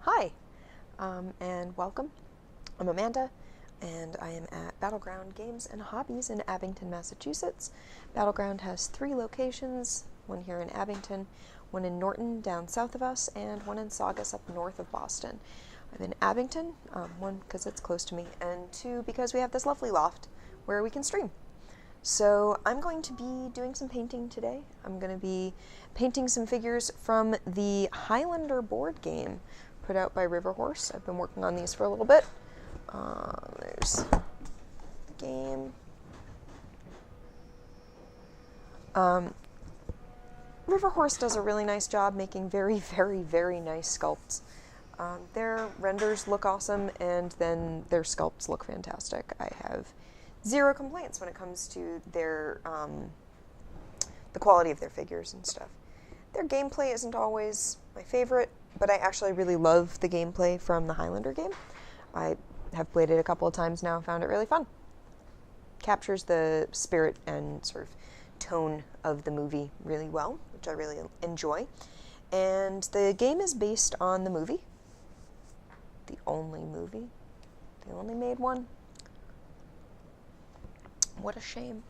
Hi, and welcome. I'm Amanda, and I am at Battleground Games and Hobbies in Abington, Massachusetts. Battleground has 3 locations, one here in Abington, one in Norton down south of us, and one in Saugus up north of Boston. I'm in Abington, 1, because it's close to me, and 2, because we have this lovely loft where we can stream. So I'm going to be doing some painting today. I'm going to be painting some figures from the Highlander board game put out by Riverhorse. I've been working on these for a little bit. There's the game. Riverhorse does a really nice job making very, very, very nice sculpts. Their renders look awesome, and then their sculpts look fantastic. I have 0 complaints when it comes to their the quality of their figures and stuff. Their gameplay isn't always my favorite, but I actually really love the gameplay from the Highlander game. I have played it a couple of times now, found it really fun. Captures the spirit and sort of tone of the movie really well, which I really enjoy. And the game is based on the movie. The only movie. They only made one. What a shame.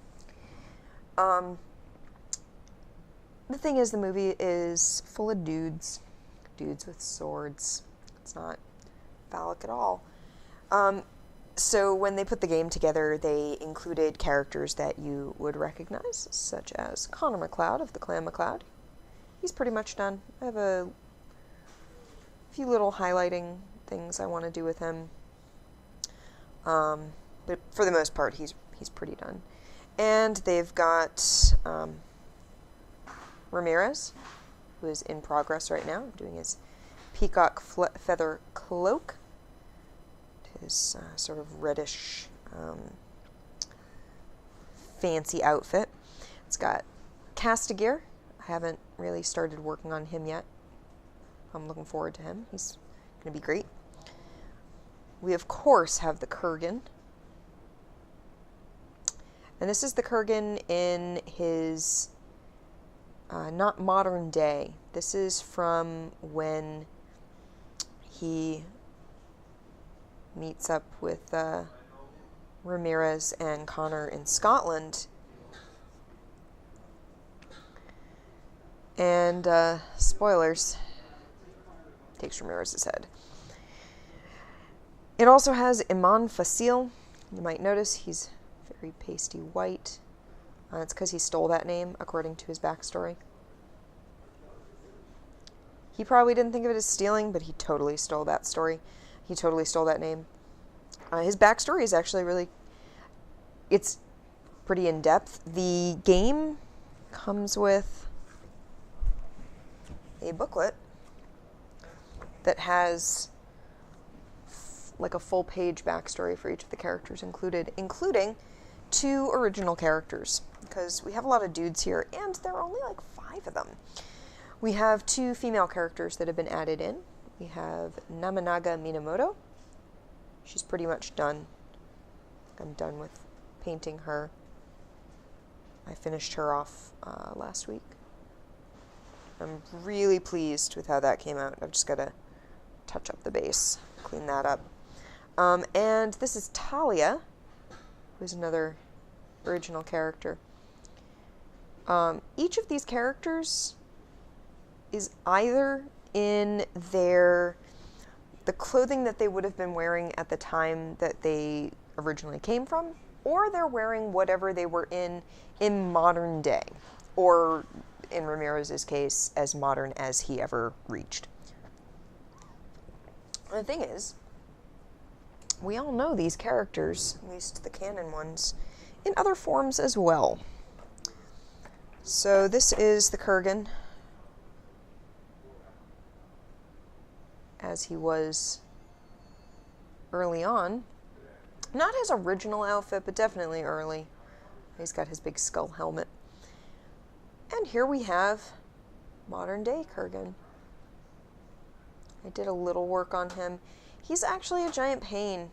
The thing is, the movie is full of dudes with swords. It's not phallic at all. So when they put the game together, they included characters that you would recognize, such as Connor MacLeod of the Clan MacLeod. He's pretty much done. I have a few little highlighting things I want to do with him. But for the most part, he's pretty done. And they've got Ramirez, who is in progress right now, doing his peacock feather cloak, his sort of reddish fancy outfit. It's got Castigear. I haven't really started working on him yet. I'm looking forward to him. He's going to be great. We, of course, have the Kurgan. And this is the Kurgan in his, not modern day. This is from when he meets up with Ramirez and Connor in Scotland. And, spoilers, takes Ramirez's head. It also has Iman Fasil. You might notice he's very pasty white. It's because he stole that name, according to his backstory. He probably didn't think of it as stealing, but he totally stole that story. He totally stole that name. His backstory is actually really... It's pretty in-depth. The game comes with a booklet that has like a full-page backstory for each of the characters included, including 2 original characters, because we have a lot of dudes here, and there are only like 5 of them. We have 2 female characters that have been added in. We have Namanaga Minamoto. She's pretty much done. I'm done with painting her. I finished her off last week. I'm really pleased with how that came out. I've just got to touch up the base, clean that up. And this is Talia, who's another original character. Each of these characters is either in the clothing that they would have been wearing at the time that they originally came from, or they're wearing whatever they were in modern day, or in Ramirez's case, as modern as he ever reached. And the thing is, we all know these characters, at least the canon ones, in other forms as well. So this is the Kurgan, as he was early on. Not his original outfit, but definitely early. He's got his big skull helmet. And here we have modern day Kurgan. I did a little work on him. He's actually a giant pain,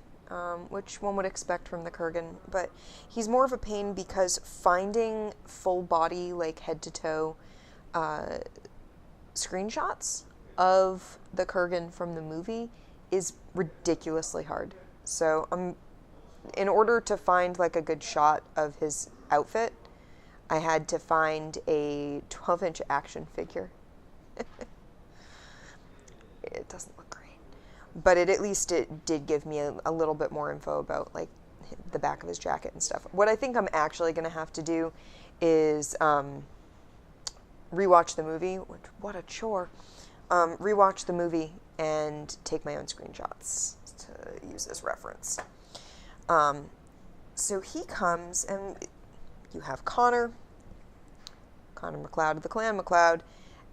which one would expect from the Kurgan, but he's more of a pain because finding full body, like head to toe, screenshots of the Kurgan from the movie is ridiculously hard. So in order to find like a good shot of his outfit, I had to find a 12-inch action figure. It doesn't look great, but it did give me a little bit more info about like the back of his jacket and stuff. What I think I'm actually going to have to do is rewatch the movie. What a chore. Rewatch the movie and take my own screenshots to use as reference. So he comes, and you have Connor MacLeod of the Clan MacLeod,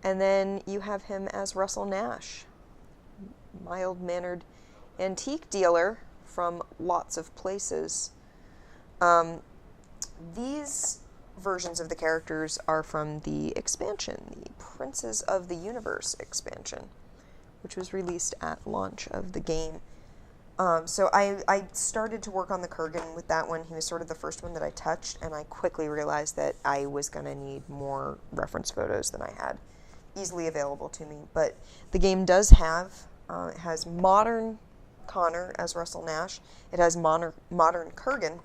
and then you have him as Russell Nash, mild-mannered antique dealer from lots of places. These versions of the characters are from the expansion, the Princes of the Universe expansion, which was released at launch of the game. So I started to work on the Kurgan with that one. He was sort of the first one that I touched, and I quickly realized that I was going to need more reference photos than I had easily available to me. But the game does have, it has modern Connor as Russell Nash. It has modern Kurgan.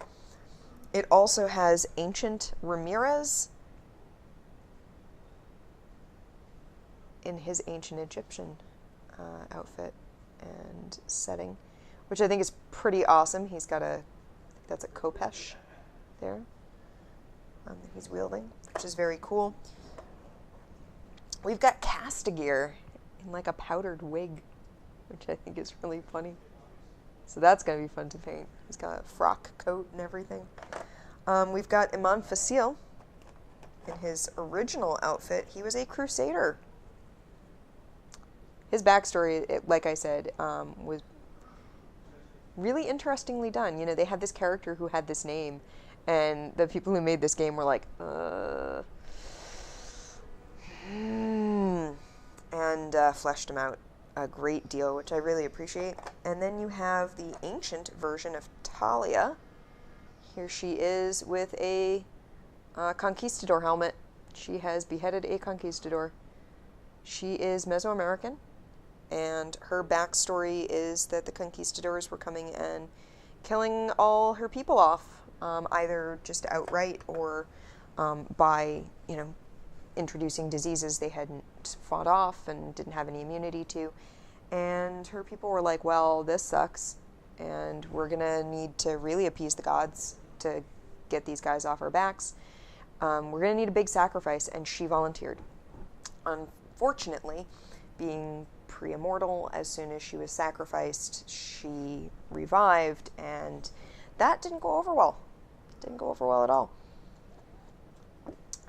It also has ancient Ramirez in his ancient Egyptian outfit and setting, which I think is pretty awesome. He's got that's a khopesh there that he's wielding, which is very cool. We've got Castigear in like a powdered wig, which I think is really funny. So that's going to be fun to paint. He's got a frock coat and everything. We've got Imam Fasil in his original outfit. He was a crusader. His backstory, like I said, was really interestingly done. You know, they had this character who had this name, and the people who made this game were like, and fleshed him out a great deal, which I really appreciate. And then you have the ancient version of Talia. Here she is with a conquistador helmet. She has beheaded a conquistador. She is Mesoamerican, and her backstory is that the conquistadors were coming and killing all her people off, either just outright or by, introducing diseases they hadn't fought off and didn't have any immunity to. And her people were like, well, this sucks, and we're going to need to really appease the gods to get these guys off our backs. We're going to need a big sacrifice, and she volunteered. Unfortunately, being pre-immortal, as soon as she was sacrificed, she revived, and that didn't go over well. Didn't go over well at all.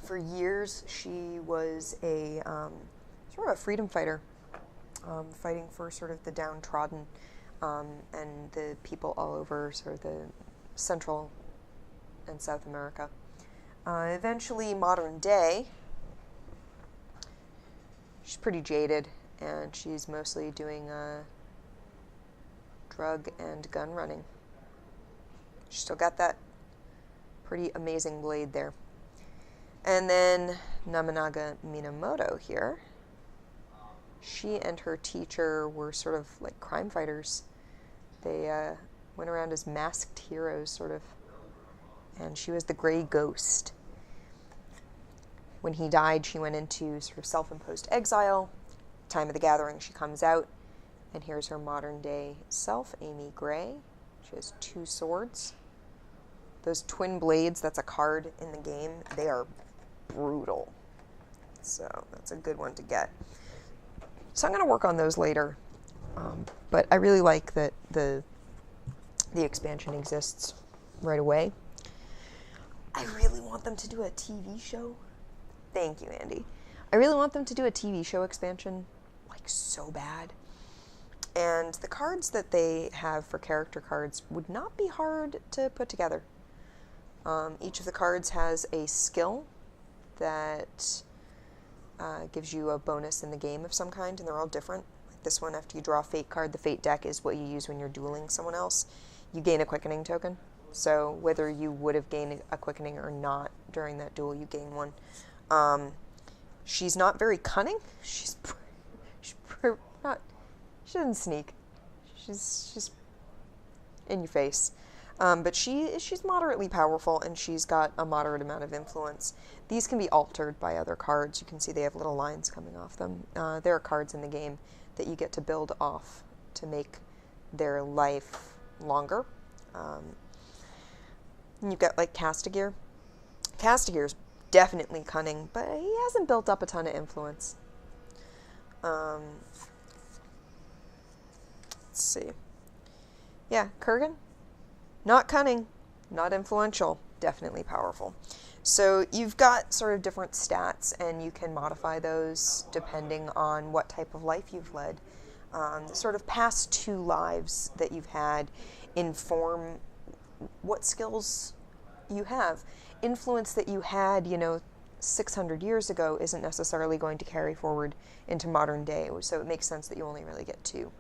For years, she was a sort of a freedom fighter, fighting for sort of the downtrodden and the people all over sort of the Central and South America. Eventually, modern day, she's pretty jaded, and she's mostly doing drug and gun running. She's still got that pretty amazing blade there. And then Nobunaga Minamoto here. She and her teacher were sort of like crime fighters. They went around as masked heroes, sort of. And she was the Grey Ghost. When he died, she went into sort of self-imposed exile. Time of the Gathering, she comes out. And here's her modern-day self, Amy Gray. She has 2 swords. Those twin blades, that's a card in the game. They are brutal. So that's a good one to get. So I'm going to work on those later. But I really like that the expansion exists right away. I really want them to do a TV show. Thank you, Andy. I really want them to do a TV show expansion, like, so bad. And the cards that they have for character cards would not be hard to put together. Each of the cards has a skill that gives you a bonus in the game of some kind, and they're all different. Like this one, after you draw a fate card, the fate deck is what you use when you're dueling someone else. You gain a quickening token. So whether you would have gained a quickening or not during that duel, you gain one. She's not very cunning. She's not, she doesn't sneak. She's in your face. But she's moderately powerful, and she's got a moderate amount of influence. These can be altered by other cards. You can see they have little lines coming off them. There are cards in the game that you get to build off to make their life longer. You've got like Castigear. Castigear's definitely cunning, but he hasn't built up a ton of influence. Let's see. Yeah, Kurgan. Not cunning, not influential, definitely powerful. So you've got sort of different stats, and you can modify those depending on what type of life you've led. Sort of past 2 lives that you've had inform what skills you have. Influence that you had, 600 years ago isn't necessarily going to carry forward into modern day, so it makes sense that you only really get 2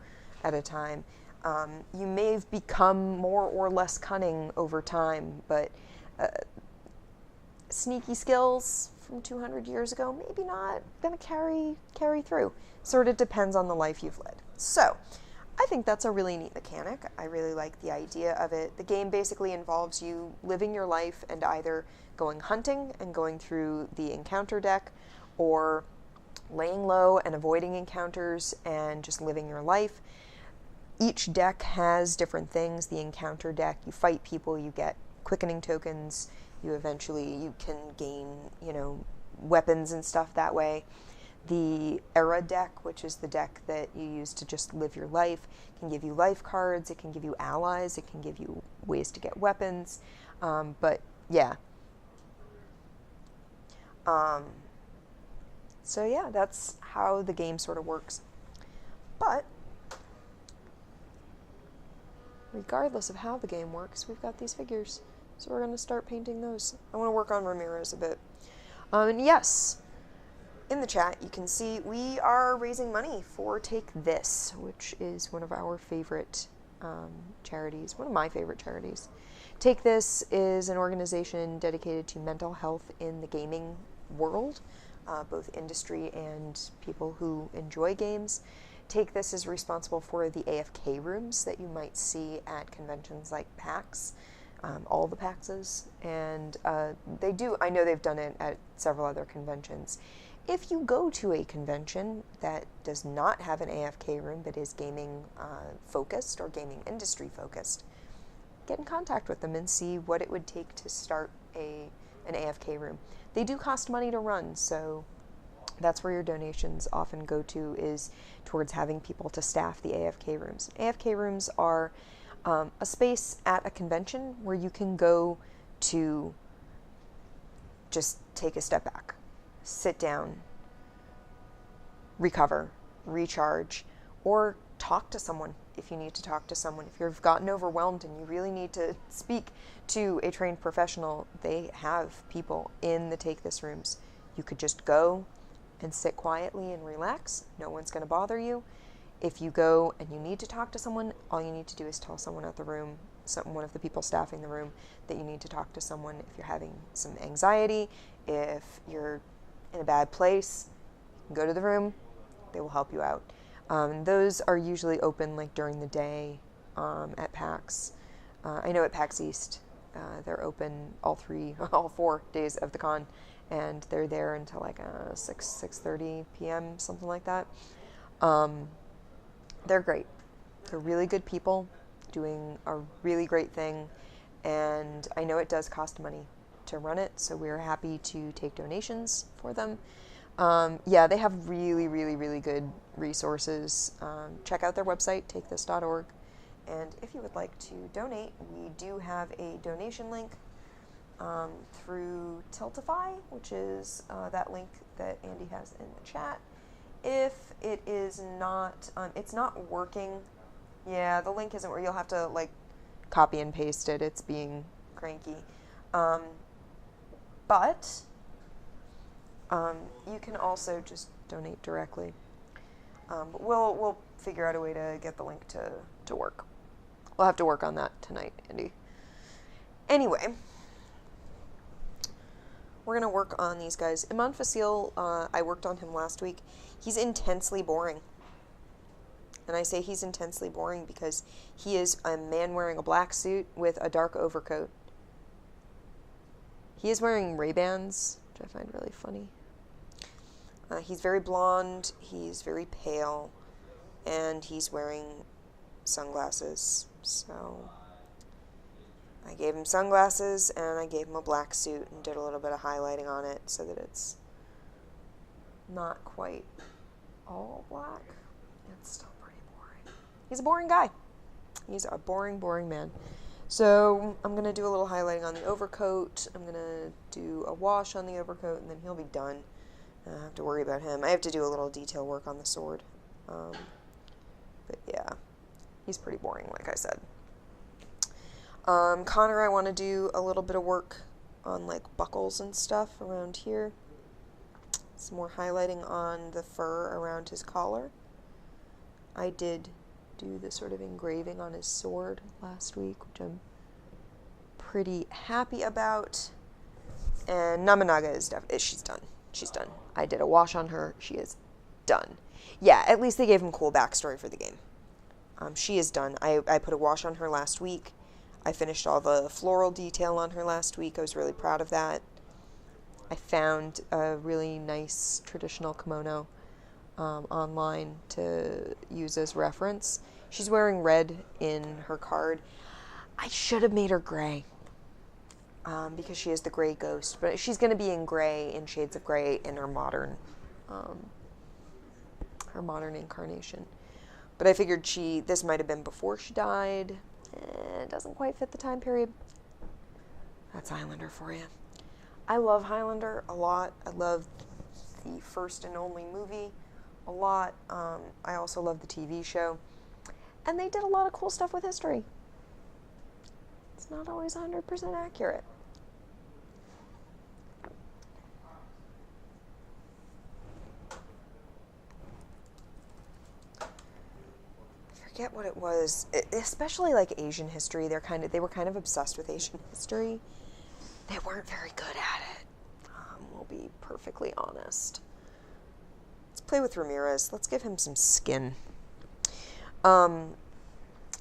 at a time. You may have become more or less cunning over time, but sneaky skills from 200 years ago maybe not going to carry through. Sort of depends on the life you've led. So, I think that's a really neat mechanic. I really like the idea of it. The game basically involves you living your life and either going hunting and going through the encounter deck, or laying low and avoiding encounters and just living your life. Each deck has different things. The encounter deck, you fight people, you get quickening tokens, you can gain, weapons and stuff that way. The era deck, which is the deck that you use to just live your life, can give you life cards, it can give you allies, it can give you ways to get weapons, but yeah. So yeah, that's how the game sort of works. But regardless of how the game works, we've got these figures. So we're going to start painting those. I want to work on Ramirez a bit. And yes, in the chat you can see we are raising money for Take This, which is one of our favorite charities, one of my favorite charities. Take This is an organization dedicated to mental health in the gaming world, both industry and people who enjoy games. Take This is responsible for the AFK rooms that you might see at conventions like PAX, all the PAXs, and I know they've done it at several other conventions. If you go to a convention that does not have an AFK room but is gaming focused or gaming industry focused, get in contact with them and see what it would take to start an AFK room. They do cost money to run, so that's where your donations often go to, is towards having people to staff the AFK rooms. AFK rooms are a space at a convention where you can go to just take a step back, sit down, recover, recharge, or talk to someone if you need to talk to someone. If you've gotten overwhelmed and you really need to speak to a trained professional, they have people in the Take This rooms. You could just go and sit quietly and relax. No one's going to bother you. If you go and you need to talk to someone, all you need to do is tell someone at the room, one of the people staffing the room, that you need to talk to someone. If you're having some anxiety, if you're in a bad place, go to the room. They will help you out. Those are usually open like during the day at PAX. I know at PAX East they're open all 4 days of the con, and they're there until like 6:30 p.m., something like that. They're great. They're really good people doing a really great thing, and I know it does cost money to run it, so we're happy to take donations for them. Yeah, they have really, really, really good resources. Check out their website, takethis.org, and if you would like to donate, we do have a donation link through Tiltify, which is that link that Andy has in the chat. If it is not, it's not working. Yeah, the link isn't where you'll have to like copy and paste it. It's being cranky. But you can also just donate directly. But we'll figure out a way to get the link to work. We'll have to work on that tonight, Andy. Anyway, we're going to work on these guys. Iman Fasil, I worked on him last week. He's intensely boring. And I say he's intensely boring because he is a man wearing a black suit with a dark overcoat. He is wearing Ray-Bans, which I find really funny. He's very blonde, he's very pale, and he's wearing sunglasses. So I gave him sunglasses and I gave him a black suit and did a little bit of highlighting on it so that it's not quite all black. It's still pretty boring. He's a boring guy. He's a boring, boring man. So I'm going to do a little highlighting on the overcoat. I'm going to do a wash on the overcoat, and then he'll be done. I don't have to worry about him. I have to do a little detail work on the sword. But yeah, he's pretty boring, like I said. Connor, I want to do a little bit of work on like buckles and stuff around here. Some more highlighting on the fur around his collar. I did do the sort of engraving on his sword last week, which I'm pretty happy about. And Namanaga is she's done. She's done. I did a wash on her. She is done. Yeah, at least they gave him cool backstory for the game. She is done. I put a wash on her last week. I finished all the floral detail on her last week. I was really proud of that. I found a really nice traditional kimono online to use as reference. She's wearing red in her card. I should have made her gray because she is the gray ghost, but she's going to be in gray, in shades of gray, in her modern incarnation. But I figured this might have been before she died. It doesn't quite fit the time period. That's Highlander for you. I love Highlander a lot. I love the first and only movie a lot. I also love the TV show. And they did a lot of cool stuff with history. It's not always 100% accurate. I forget what it was. Especially like Asian history. They were kind of obsessed with Asian history. They weren't very good at it. We'll be perfectly honest. Let's play with Ramirez. Let's give him some skin.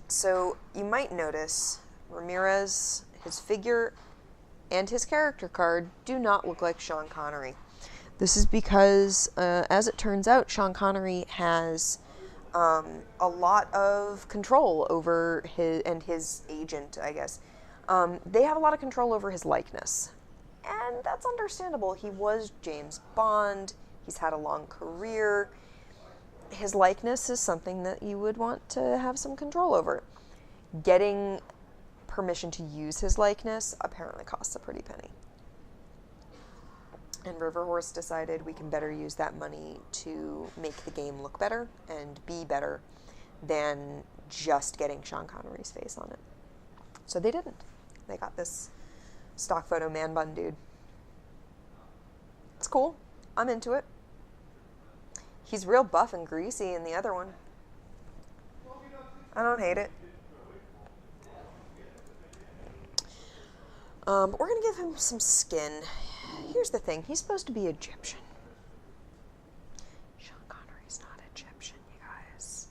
So you might notice Ramirez, his figure, and his character card do not look like Sean Connery. This is because, as it turns out, Sean Connery has a lot of control over his agent, I guess. They have a lot of control over his likeness. And that's understandable. He was James Bond. He's had a long career. His likeness is something that you would want to have some control over. Getting permission to use his likeness apparently costs a pretty penny. And Riverhorse decided we can better use that money to make the game look better and be better than just getting Sean Connery's face on it. So they didn't. They got this stock photo man bun dude. It's cool. I'm into it. He's real buff and greasy in the other one. I don't hate it. But we're going to give him some skin. Here's the thing. He's supposed to be Egyptian. Sean Connery's not Egyptian, you guys.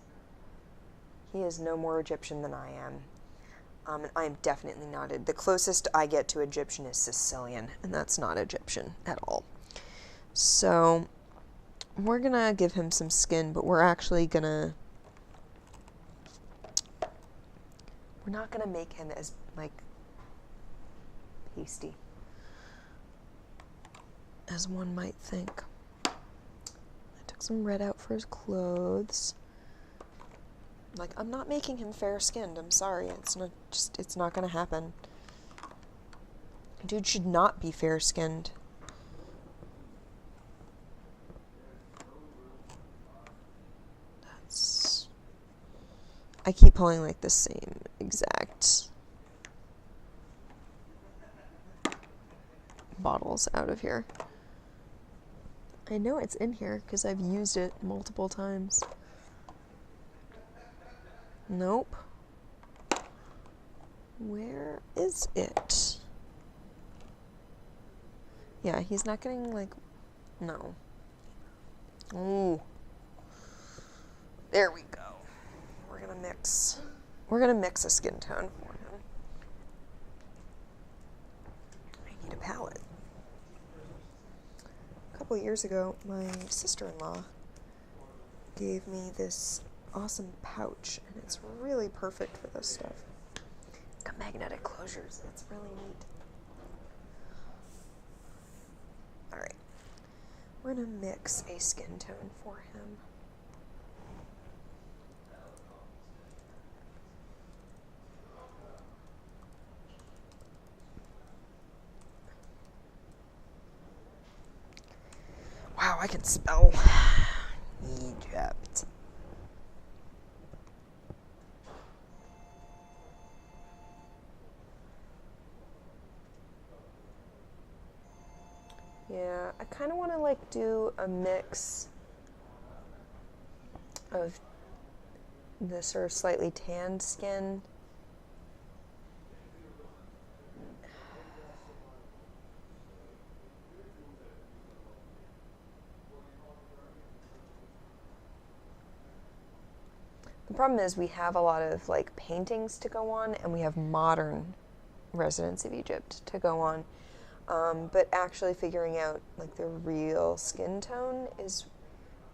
He is no more Egyptian than I am. And I am definitely not. The closest I get to Egyptian is Sicilian, and that's not Egyptian at all. So we're going to give him some skin, but we're actually going to... We're not going to make him as, pasty as one might think. I took some red out for his clothes. I'm not making him fair-skinned. I'm sorry. It's not going to happen. Dude should not be fair-skinned. I keep pulling the same exact bottles out of here. I know it's in here because I've used it multiple times. Nope. Where is it? Yeah, he's not getting no. Ooh. There we go. we're gonna mix a skin tone for him. I need a palette. A couple years ago, my sister-in-law gave me this awesome pouch, and it's really perfect for this stuff. It's got magnetic closures. It's really neat. Alright. We're going to mix a skin tone for him. Wow, I can spell Egypt. Yeah, I kind of want to like do a mix of the sort of slightly tanned skin. The problem is we have a lot of like paintings to go on, and we have modern residents of Egypt to go on. But actually figuring out like the real skin tone is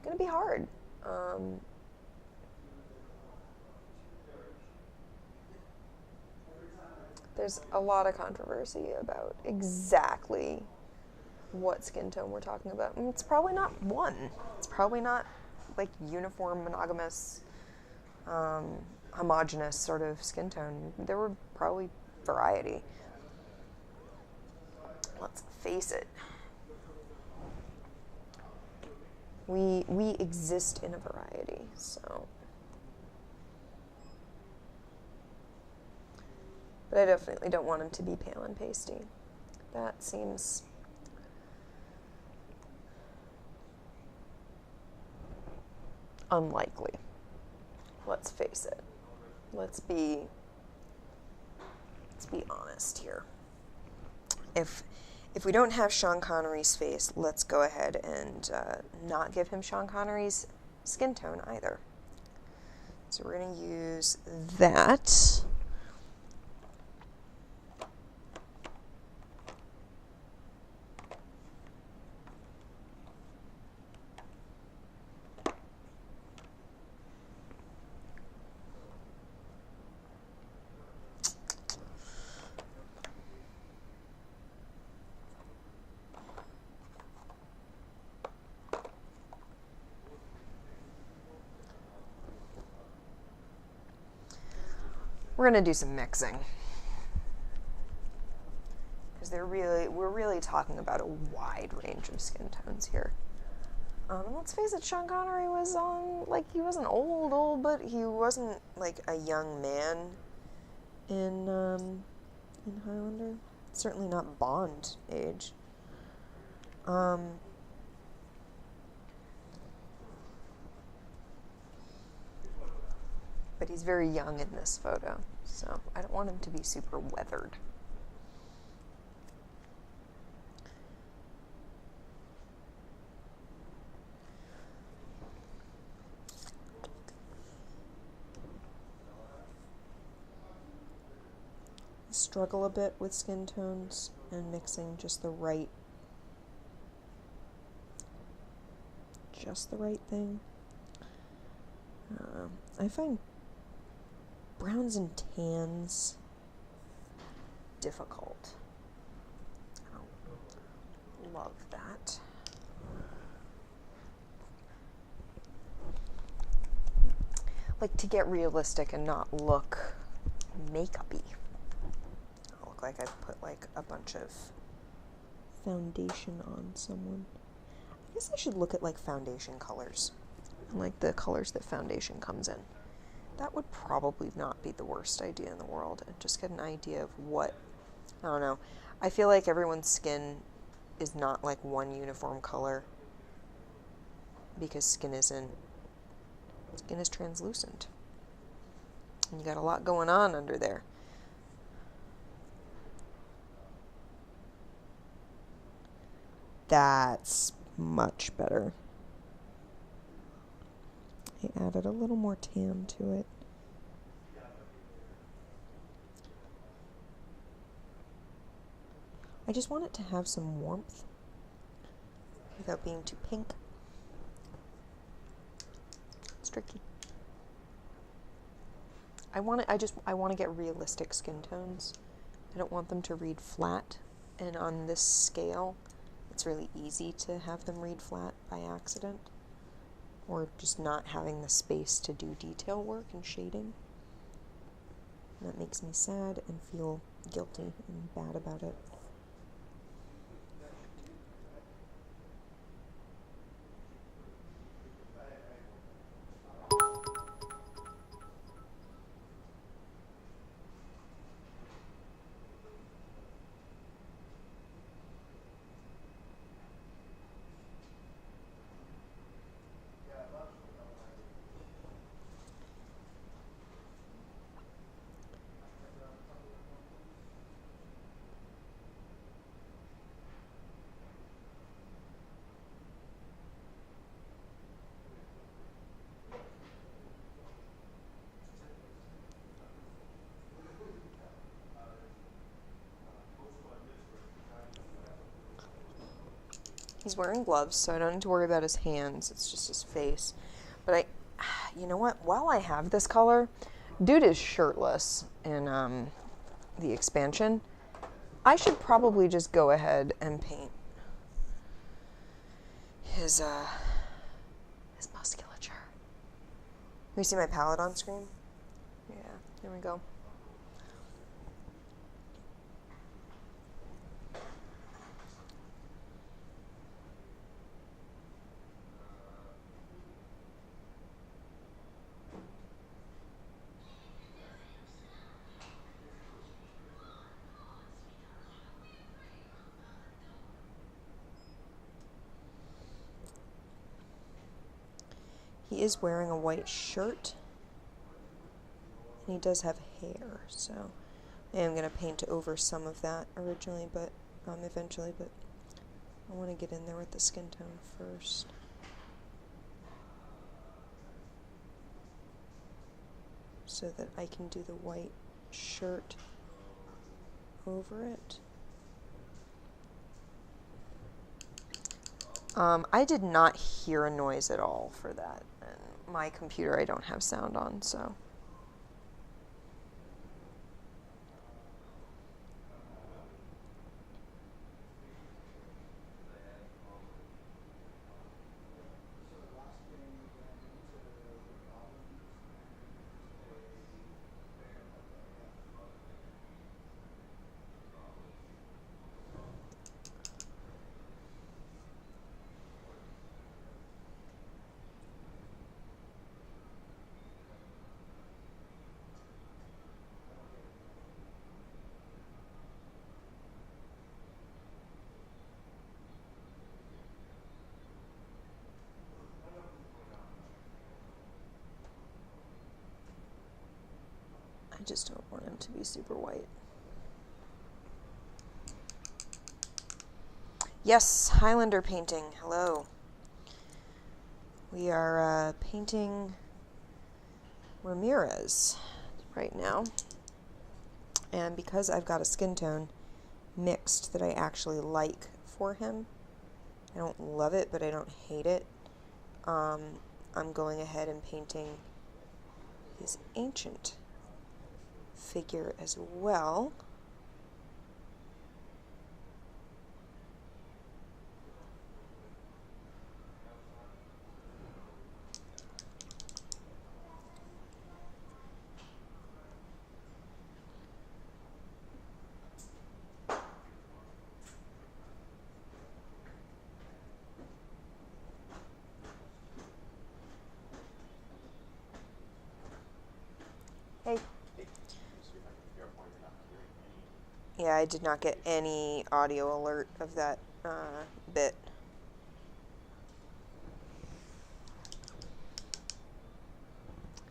going to be hard. There's a lot of controversy about exactly what skin tone we're talking about. And it's probably not one. It's probably not like uniform, monogamous, homogenous sort of skin tone. There were probably variety. Let's face it. We exist in a variety, so. But I definitely don't want him to be pale and pasty. That seems unlikely. Let's face it. Let's be honest here. If we don't have Sean Connery's face, let's go ahead and not give him Sean Connery's skin tone either. So we're going to use that. We're going to do some mixing, because we're really talking about a wide range of skin tones here. And let's face it, Sean Connery was he wasn't old, but he wasn't like a young man in Highlander. Certainly not Bond age. But he's very young in this photo, so I don't want him to be super weathered. I struggle a bit with skin tones and mixing just the right thing. I find browns and tans difficult. I don't love that. Like to get realistic and not look makeup-y. I look like I've put like a bunch of foundation on someone. I guess I should look at like foundation colors and like the colors that foundation comes in. That would probably not be the worst idea in the world, and just get an idea of what, I don't know. I feel like everyone's skin is not like one uniform color, because skin is translucent. And you got a lot going on under there. That's much better. I added a little more tan to it. I just want it to have some warmth without being too pink. It's tricky. I want to get realistic skin tones. I don't want them to read flat, and on this scale, it's really easy to have them read flat by accident, or just not having the space to do detail work and shading. And that makes me sad and feel guilty and bad about it. He's wearing gloves, so I don't need to worry about his hands. It's just his face. But you know what? While I have this color, dude is shirtless in the expansion. I should probably just go ahead and paint his musculature. Can you see my palette on screen? Yeah, there we go. He is wearing a white shirt, and he does have hair, so I am going to paint over some of that eventually, but I want to get in there with the skin tone first. So that I can do the white shirt over it. I did not hear a noise at all for that. And my computer, I don't have sound on, so. I just don't want him to be super white. Yes, Highlander painting. Hello. We are painting Ramirez right now. And because I've got a skin tone mixed that I actually like for him, I don't love it, but I don't hate it, I'm going ahead and painting his ancient figure as well. Hey. Yeah, I did not get any audio alert of that bit.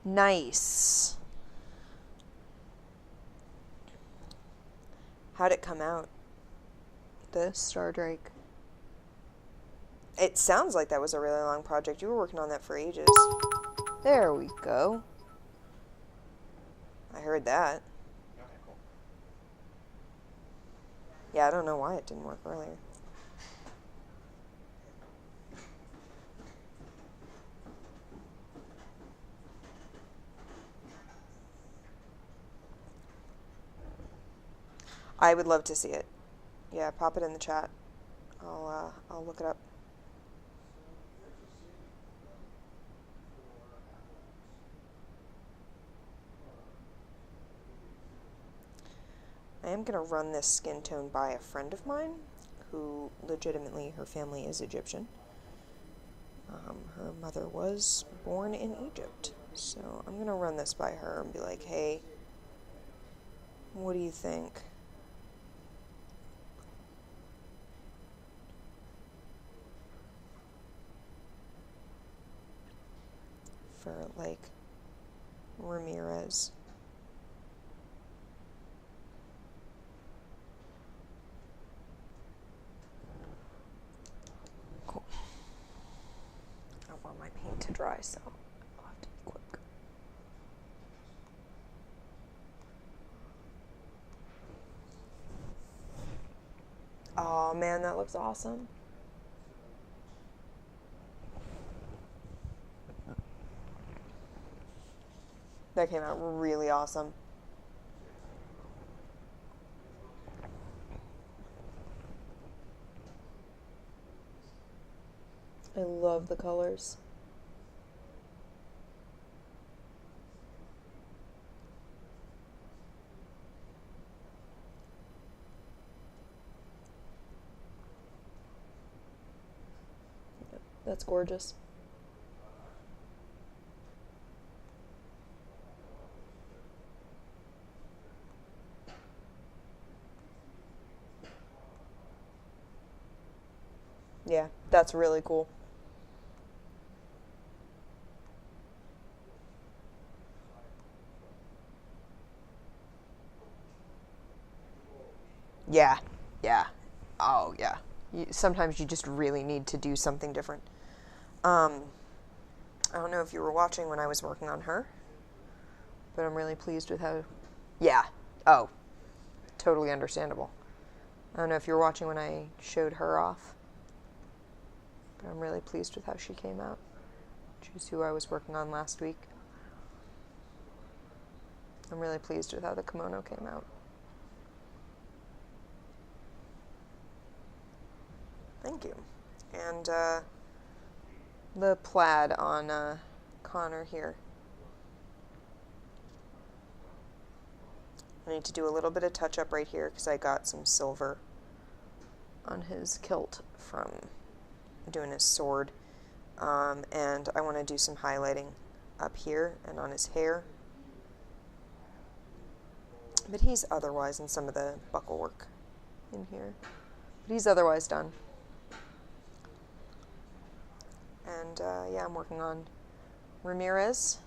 Nice. How'd it come out? The Star Drake. It sounds like that was a really long project. You were working on that for ages. There we go. I heard that. Okay, cool. Yeah, I don't know why it didn't work earlier. I would love to see it. Yeah, pop it in the chat. I'll look it up. I am going to run this skin tone by a friend of mine who legitimately, her family is Egyptian. Her mother was born in Egypt. So I'm going to run this by her and be like, hey, what do you think? For, like, Ramirez. Cool. I want my paint to dry, so I'll have to be quick. Oh man, that looks awesome. That came out really awesome. I love the colors. That's gorgeous. Yeah, that's really cool. Yeah, yeah. Oh, yeah. Sometimes you just really need to do something different. I don't know if you were watching when I was working on her, but I'm really pleased with how... Yeah. Oh, totally understandable. I don't know if you were watching when I showed her off, but I'm really pleased with how she came out. She's who I was working on last week. I'm really pleased with how the kimono came out. Thank you. And the plaid on Connor here. I need to do a little bit of touch-up right here because I got some silver on his kilt from doing his sword. And I want to do some highlighting up here and on his hair. But he's otherwise in some of the buckle work in here. But he's otherwise done. And yeah, I'm working on Ramirez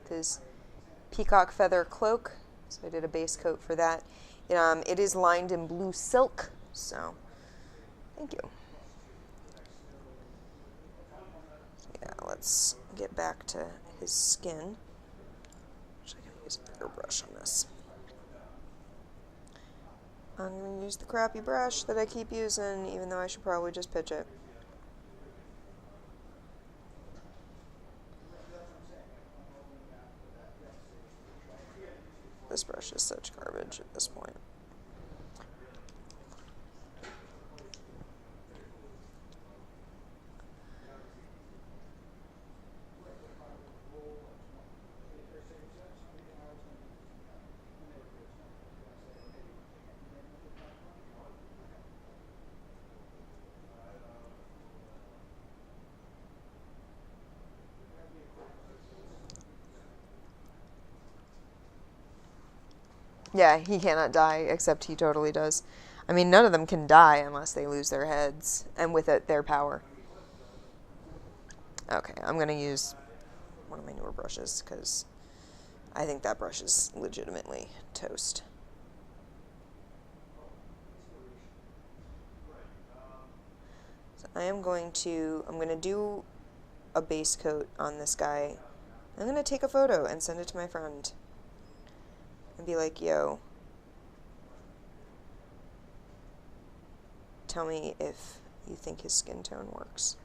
with his peacock feather cloak. So I did a base coat for that. It is lined in blue silk, so thank you. Yeah, let's get back to his skin. Actually, I'm going to use a bigger brush on this. I'm going to use the crappy brush that I keep using, even though I should probably just pitch it. This brush is such garbage at this point. Yeah, he cannot die, except he totally does. I mean, none of them can die unless they lose their heads, and with it, their power. Okay, I'm going to use one of my newer brushes, because I think that brush is legitimately toast. So I'm going to do a base coat on this guy. I'm going to take a photo and send it to my friend. And be like, yo, tell me if you think his skin tone works.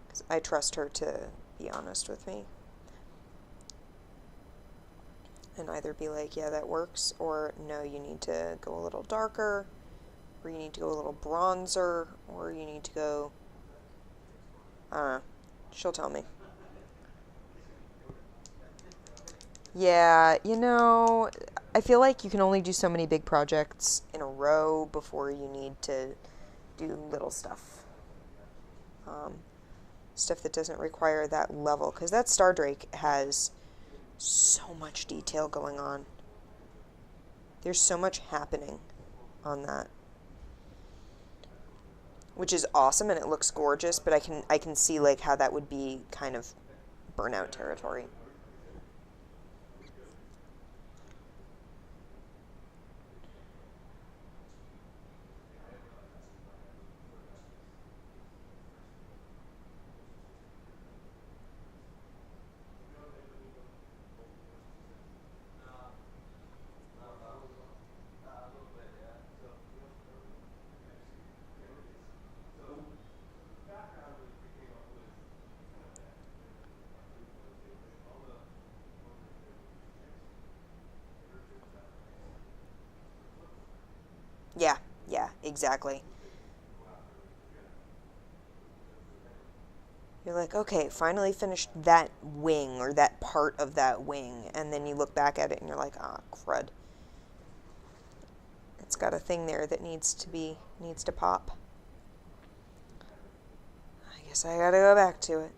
'Cause I trust her to be honest with me. And either be like, yeah, that works, or no, you need to go a little darker, or you need to go a little bronzer, or you need to go, I don't know. She'll tell me. Yeah, you know, I feel like you can only do so many big projects in a row before you need to do little stuff. Stuff that doesn't require that level, because that Stardrake has so much detail going on. There's so much happening on that, which is awesome, and it looks gorgeous, but I can see like how that would be kind of burnout territory. Yeah, yeah, exactly. You're like, okay, finally finished that wing or that part of that wing, and then you look back at it and you're like, ah, crud. It's got a thing there that needs to pop. I guess I gotta go back to it.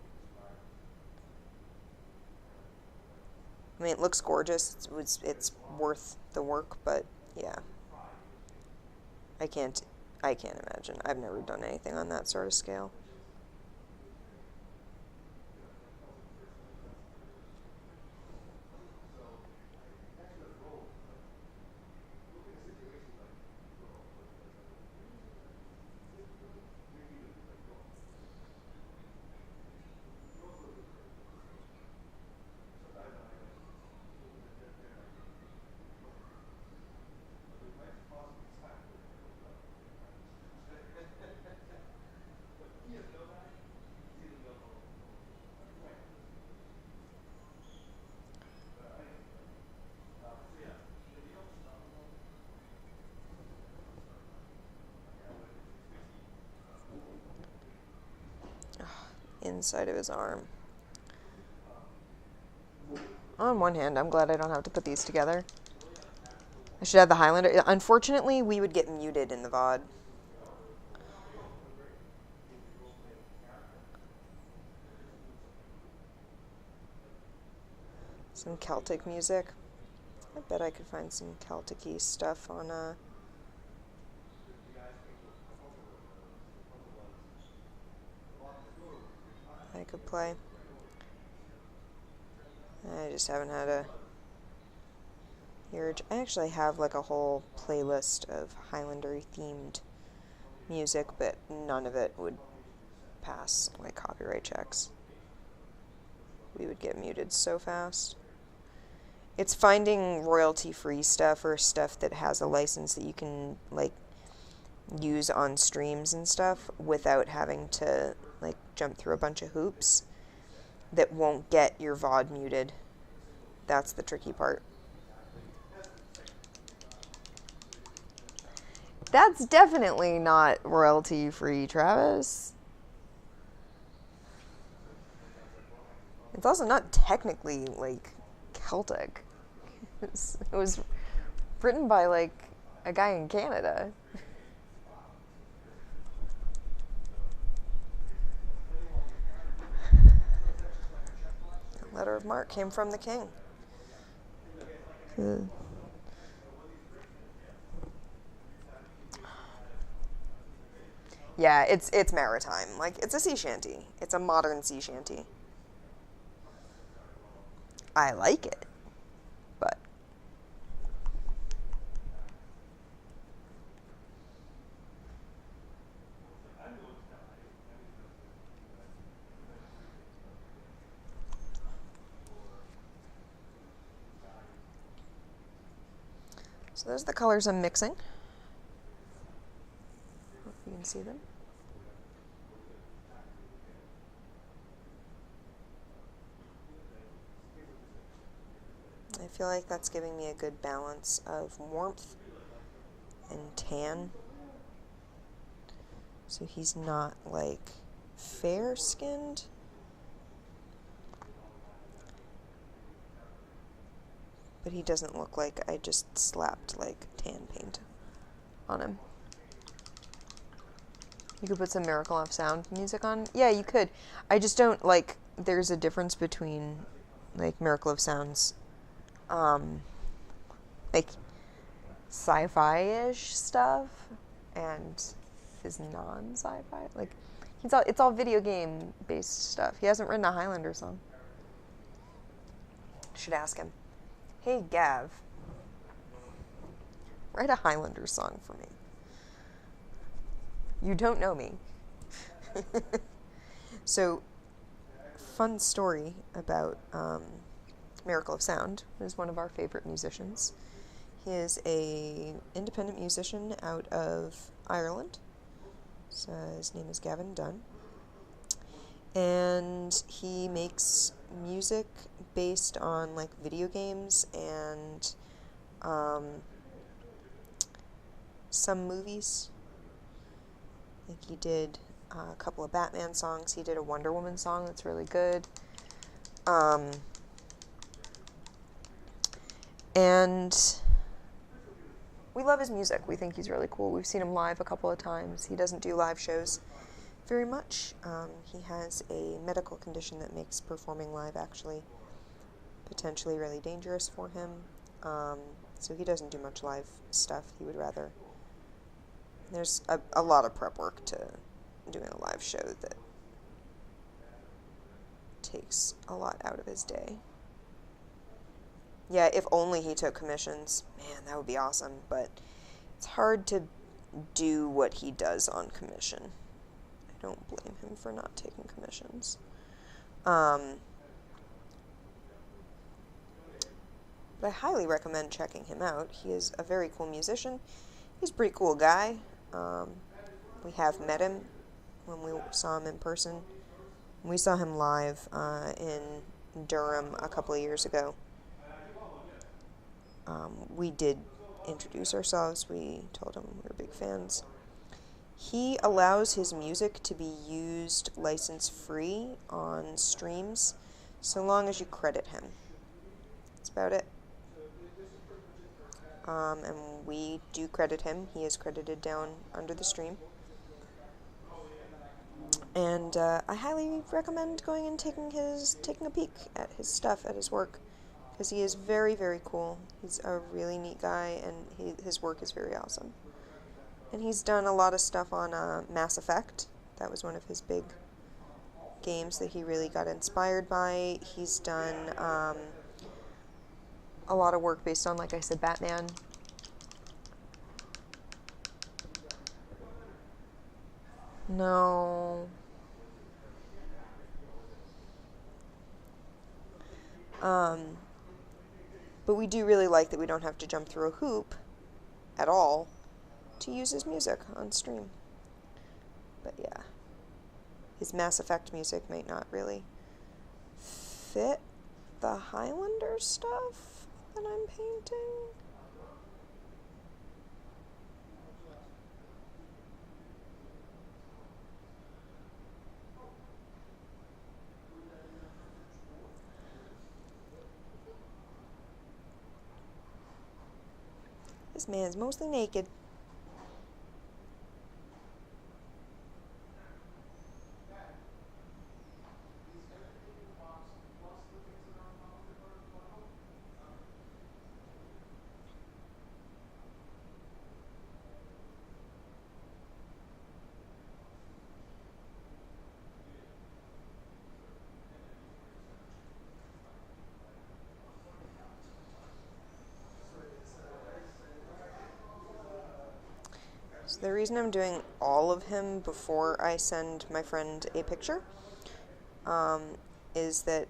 I mean, it looks gorgeous. It's worth the work, but yeah. I can't imagine. I've never done anything on that sort of scale. Inside of his arm. On one hand, I'm glad I don't have to put these together. I should have the Highlander. Unfortunately, we would get muted in the VOD. Some Celtic music. I bet I could find some Celtic-y stuff on I could play. I just haven't had a urge. I actually have like a whole playlist of Highlander themed music, but none of it would pass like copyright checks. We would get muted so fast. It's finding royalty-free stuff or stuff that has a license that you can like use on streams and stuff without having to like jump through a bunch of hoops that won't get your VOD muted. That's the tricky part. That's definitely not royalty-free, Travis. It's also not technically like Celtic. It was written by like a guy in Canada. The letter of marque came from the king. Yeah, it's maritime. Like, it's a sea shanty. It's a modern sea shanty. I like it, but so those are the colors I'm mixing. you can see them. I feel like that's giving me a good balance of warmth and tan. So he's not like fair-skinned. But he doesn't look like I just slapped like tan paint on him. You could put some Miracle of Sound music on. Yeah, you could. I just don't like, there's a difference between like Miracle of Sound's like sci-fi-ish stuff and his non-sci-fi. Like it's all video game based stuff. He hasn't written a Highlander song. Should ask him. Hey Gav, write a Highlander song for me. You don't know me. So, fun story about Miracle of Sound, who's one of our favorite musicians. He is a independent musician out of Ireland. So his name is Gavin Dunn. And he makes music based on like video games and some movies. I think he did a couple of Batman songs. He did a Wonder Woman song that's really good. And we love his music. We think he's really cool. We've seen him live a couple of times. He doesn't do live shows very much. He has a medical condition that makes performing live actually potentially really dangerous for him. So he doesn't do much live stuff. He would rather... There's a lot of prep work to doing a live show that takes a lot out of his day. Yeah, if only he took commissions. Man, that would be awesome. But it's hard to do what he does on commission. I don't blame him for not taking commissions. But I highly recommend checking him out. He is a very cool musician. He's a pretty cool guy. We have met him when we saw him in person. We saw him live in Durham a couple of years ago. We did introduce ourselves. We told him we were big fans. He allows his music to be used license-free on streams so long as you credit him. That's about it. And we do credit him. He is credited down under the stream. And I highly recommend going and taking a peek at his stuff, at his work, because he is very, very cool. He's a really neat guy, and his work is very awesome. And he's done a lot of stuff on Mass Effect. That was one of his big games that he really got inspired by. He's done a lot of work based on, like I said, Batman. No. But we do really like that we don't have to jump through a hoop at all to use his music on stream. But yeah, his Mass Effect music might not really fit the Highlander stuff that I'm painting. This man's mostly naked. So the reason I'm doing all of him before I send my friend a picture is that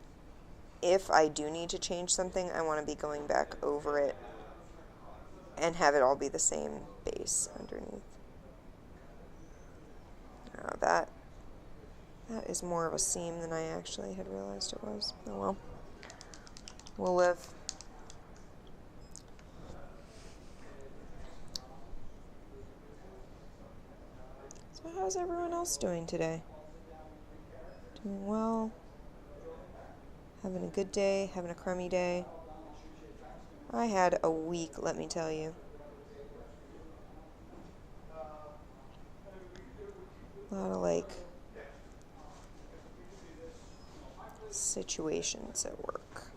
if I do need to change something, I want to be going back over it and have it all be the same base underneath. is more of a seam than I actually had realized it was. Oh well. We'll live. So how's everyone else doing today? Doing well? Having a good day? Having a crummy day? I had a week, let me tell you. A lot of, like, situations at work.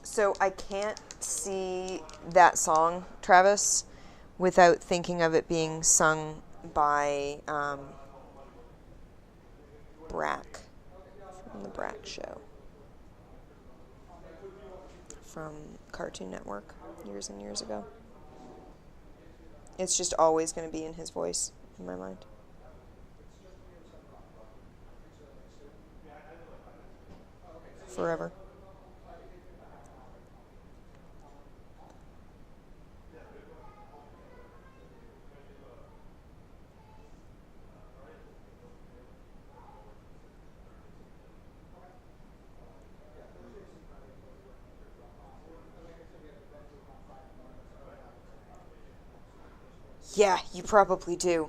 So I can't see that song, Travis, without thinking of it being sung by Brack from the Brack Show from Cartoon Network years and years ago. It's just always going to be in his voice in my mind. Forever. Yeah, you probably do.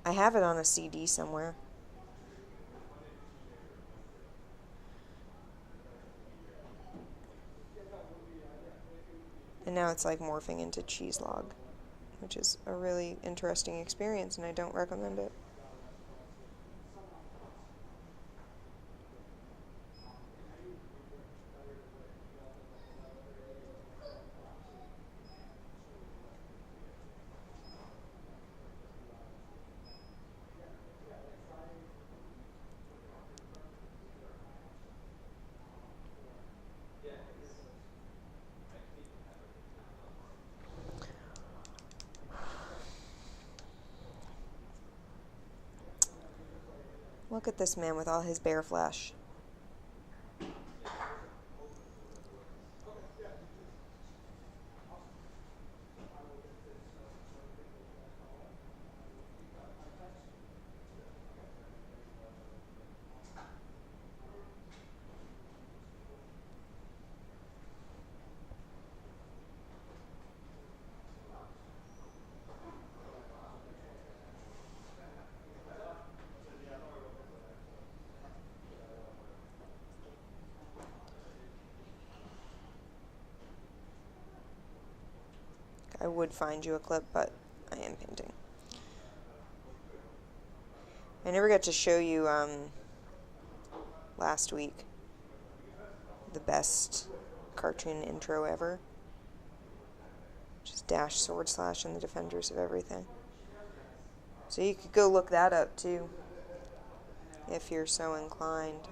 I have it on a CD somewhere. And now it's like morphing into cheese log, which is a really interesting experience, and I don't recommend it. Look at this man with all his bare flesh. I would find you a clip, but I am painting. I never got to show you last week the best cartoon intro ever, which is Dash Sword Slash and the Defenders of Everything. So you could go look that up too, if you're so inclined.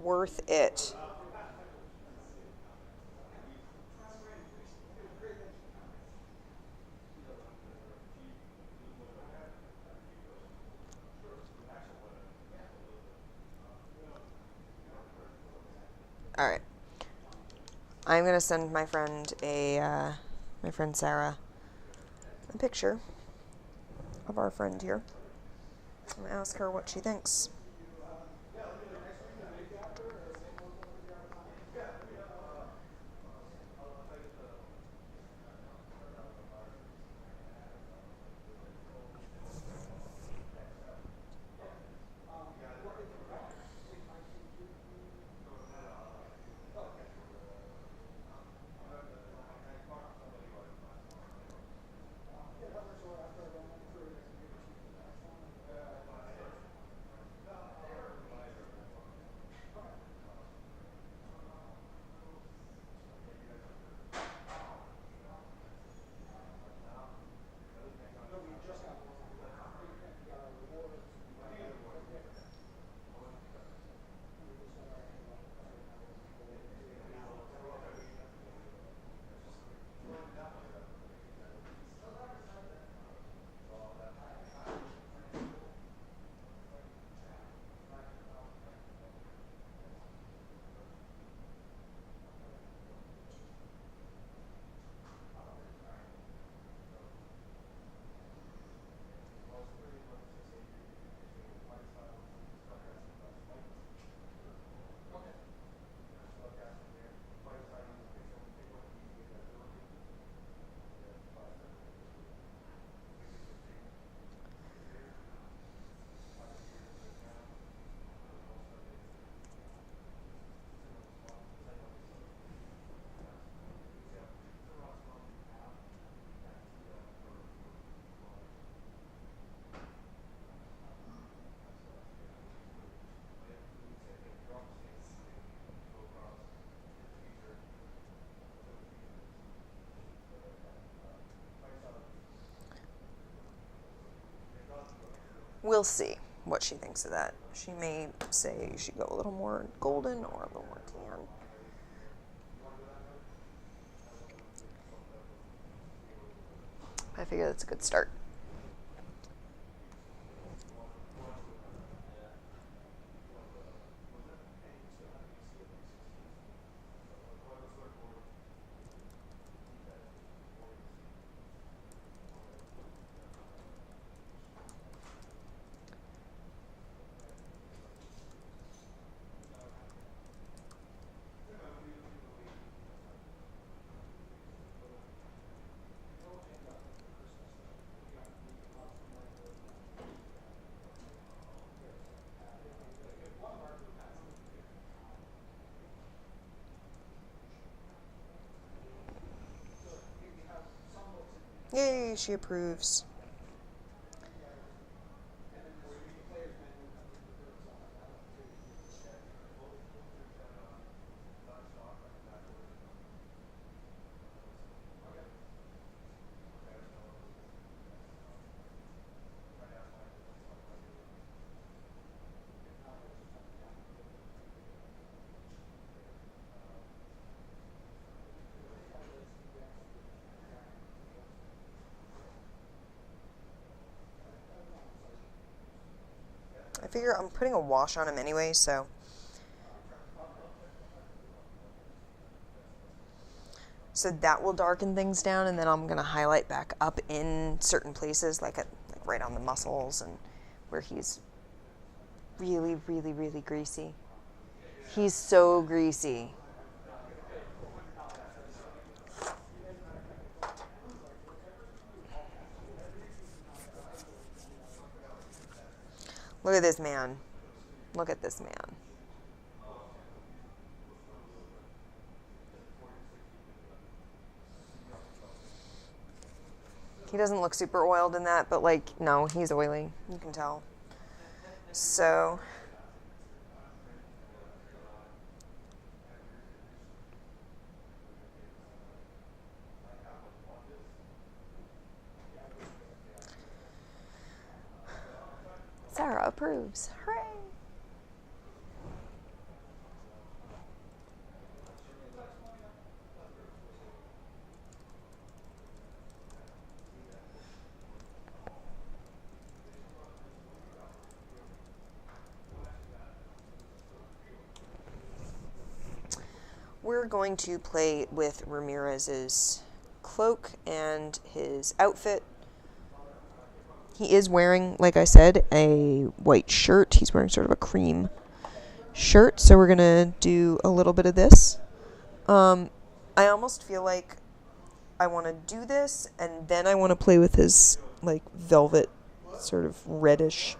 Worth it. Alright. I'm gonna send my friend my friend Sarah a picture of our friend here and ask her what she thinks. We'll see what she thinks of that. She may say you should go a little more golden or a little more tan. I figure that's a good start. Yay, she approves. I figure I'm putting a wash on him anyway, so that will darken things down, and then I'm going to highlight back up in certain places, like right on the muscles and where he's really, really, really greasy. He's so greasy. Look at this man. Look at this man. He doesn't look super oiled in that, but like, no, he's oily. You can tell. So Sarah approves. Hooray! We're going to play with Ramirez's cloak and his outfit. He is wearing, like I said, a white shirt. He's wearing sort of a cream shirt, so we're going to do a little bit of this. I almost feel like I want to do this, and then I want to play with his, like, velvet sort of reddish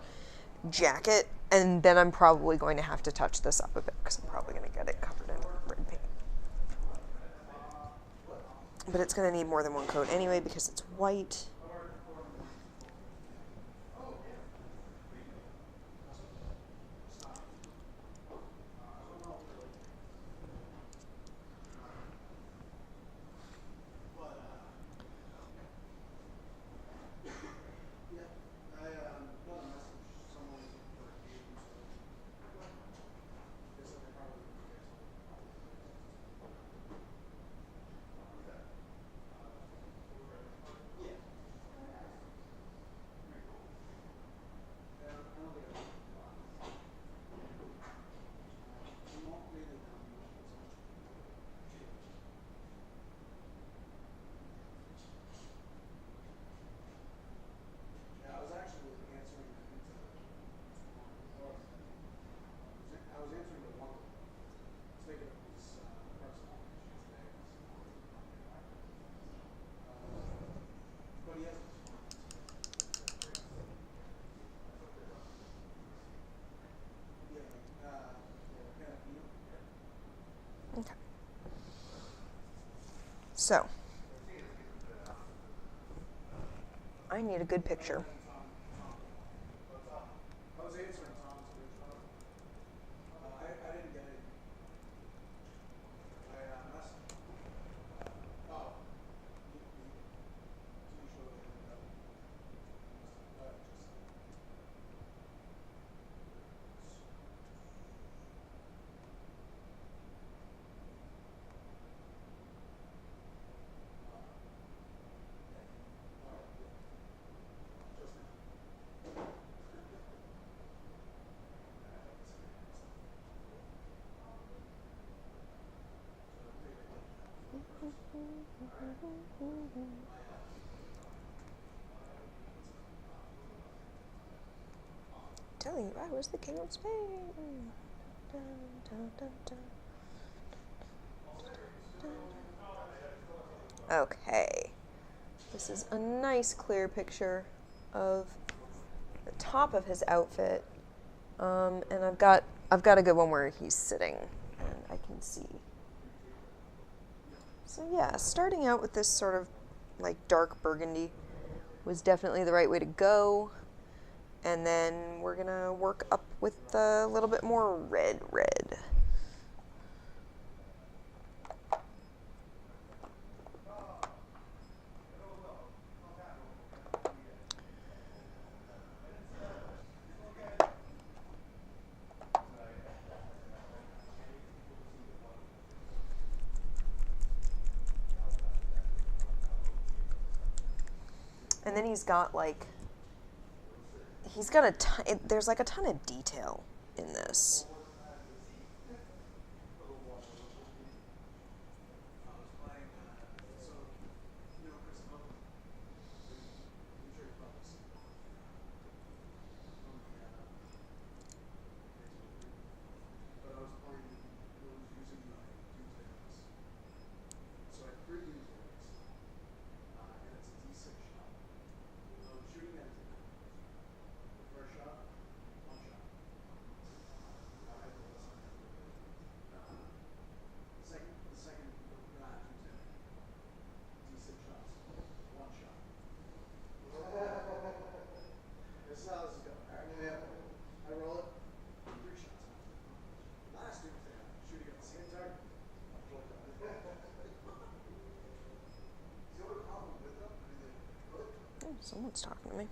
jacket, and then I'm probably going to have to touch this up a bit, because I'm probably going to get it covered in red paint. But it's going to need more than one coat anyway, because it's white. Okay. So, I need a good picture. Telling you, I was the king of Spain. Dun, dun, dun, dun. Okay. This is a nice clear picture of the top of his outfit. And I've got a good one where he's sitting and I can see. So yeah, starting out with this sort of like dark burgundy was definitely the right way to go. And then we're gonna work up with a little bit more red. And then he's got a ton, there's like a ton of detail in this. Oh, someone's talking to me.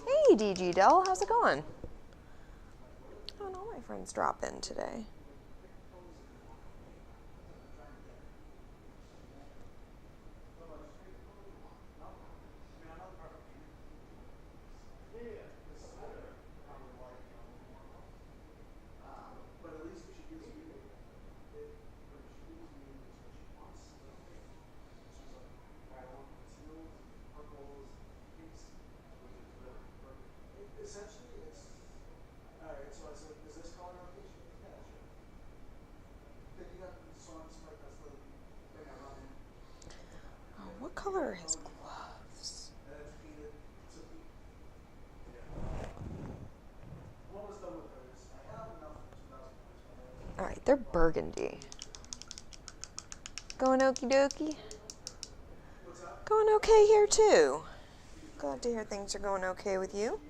Hey, DG Dell, how's it going? Oh, no, my friends drop in today. Oh, what color are his gloves? They're burgundy. Going okie dokie? Going okay here too. Glad to hear things are going okay with you.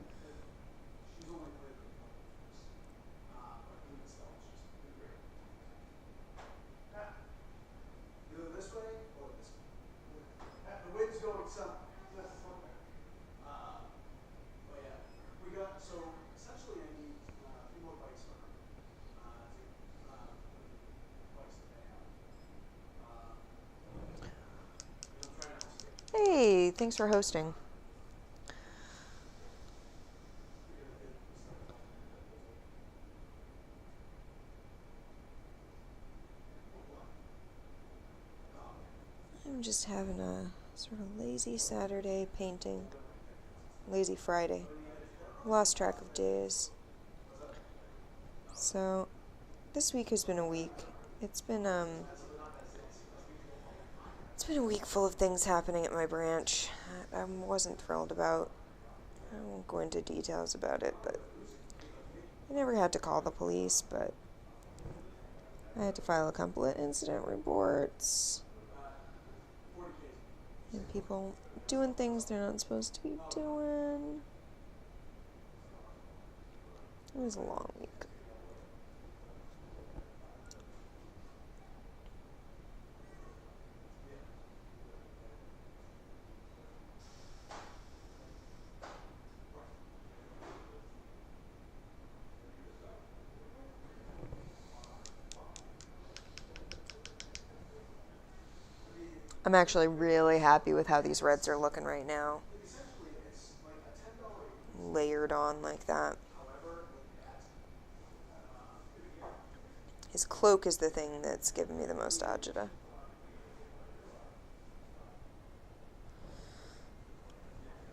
Hey, thanks for hosting. I'm just having a sort of lazy Saturday painting. Lazy Friday. Lost track of days. So, this week has been a week. It's been a week full of things happening at my branch that I wasn't thrilled about. I won't go into details about it, but I never had to call the police, but I had to file a couple of incident reports. And people doing things they're not supposed to be doing. It was a long week. I'm actually really happy with how these reds are looking right now. Layered on like that. His cloak is the thing that's giving me the most agita.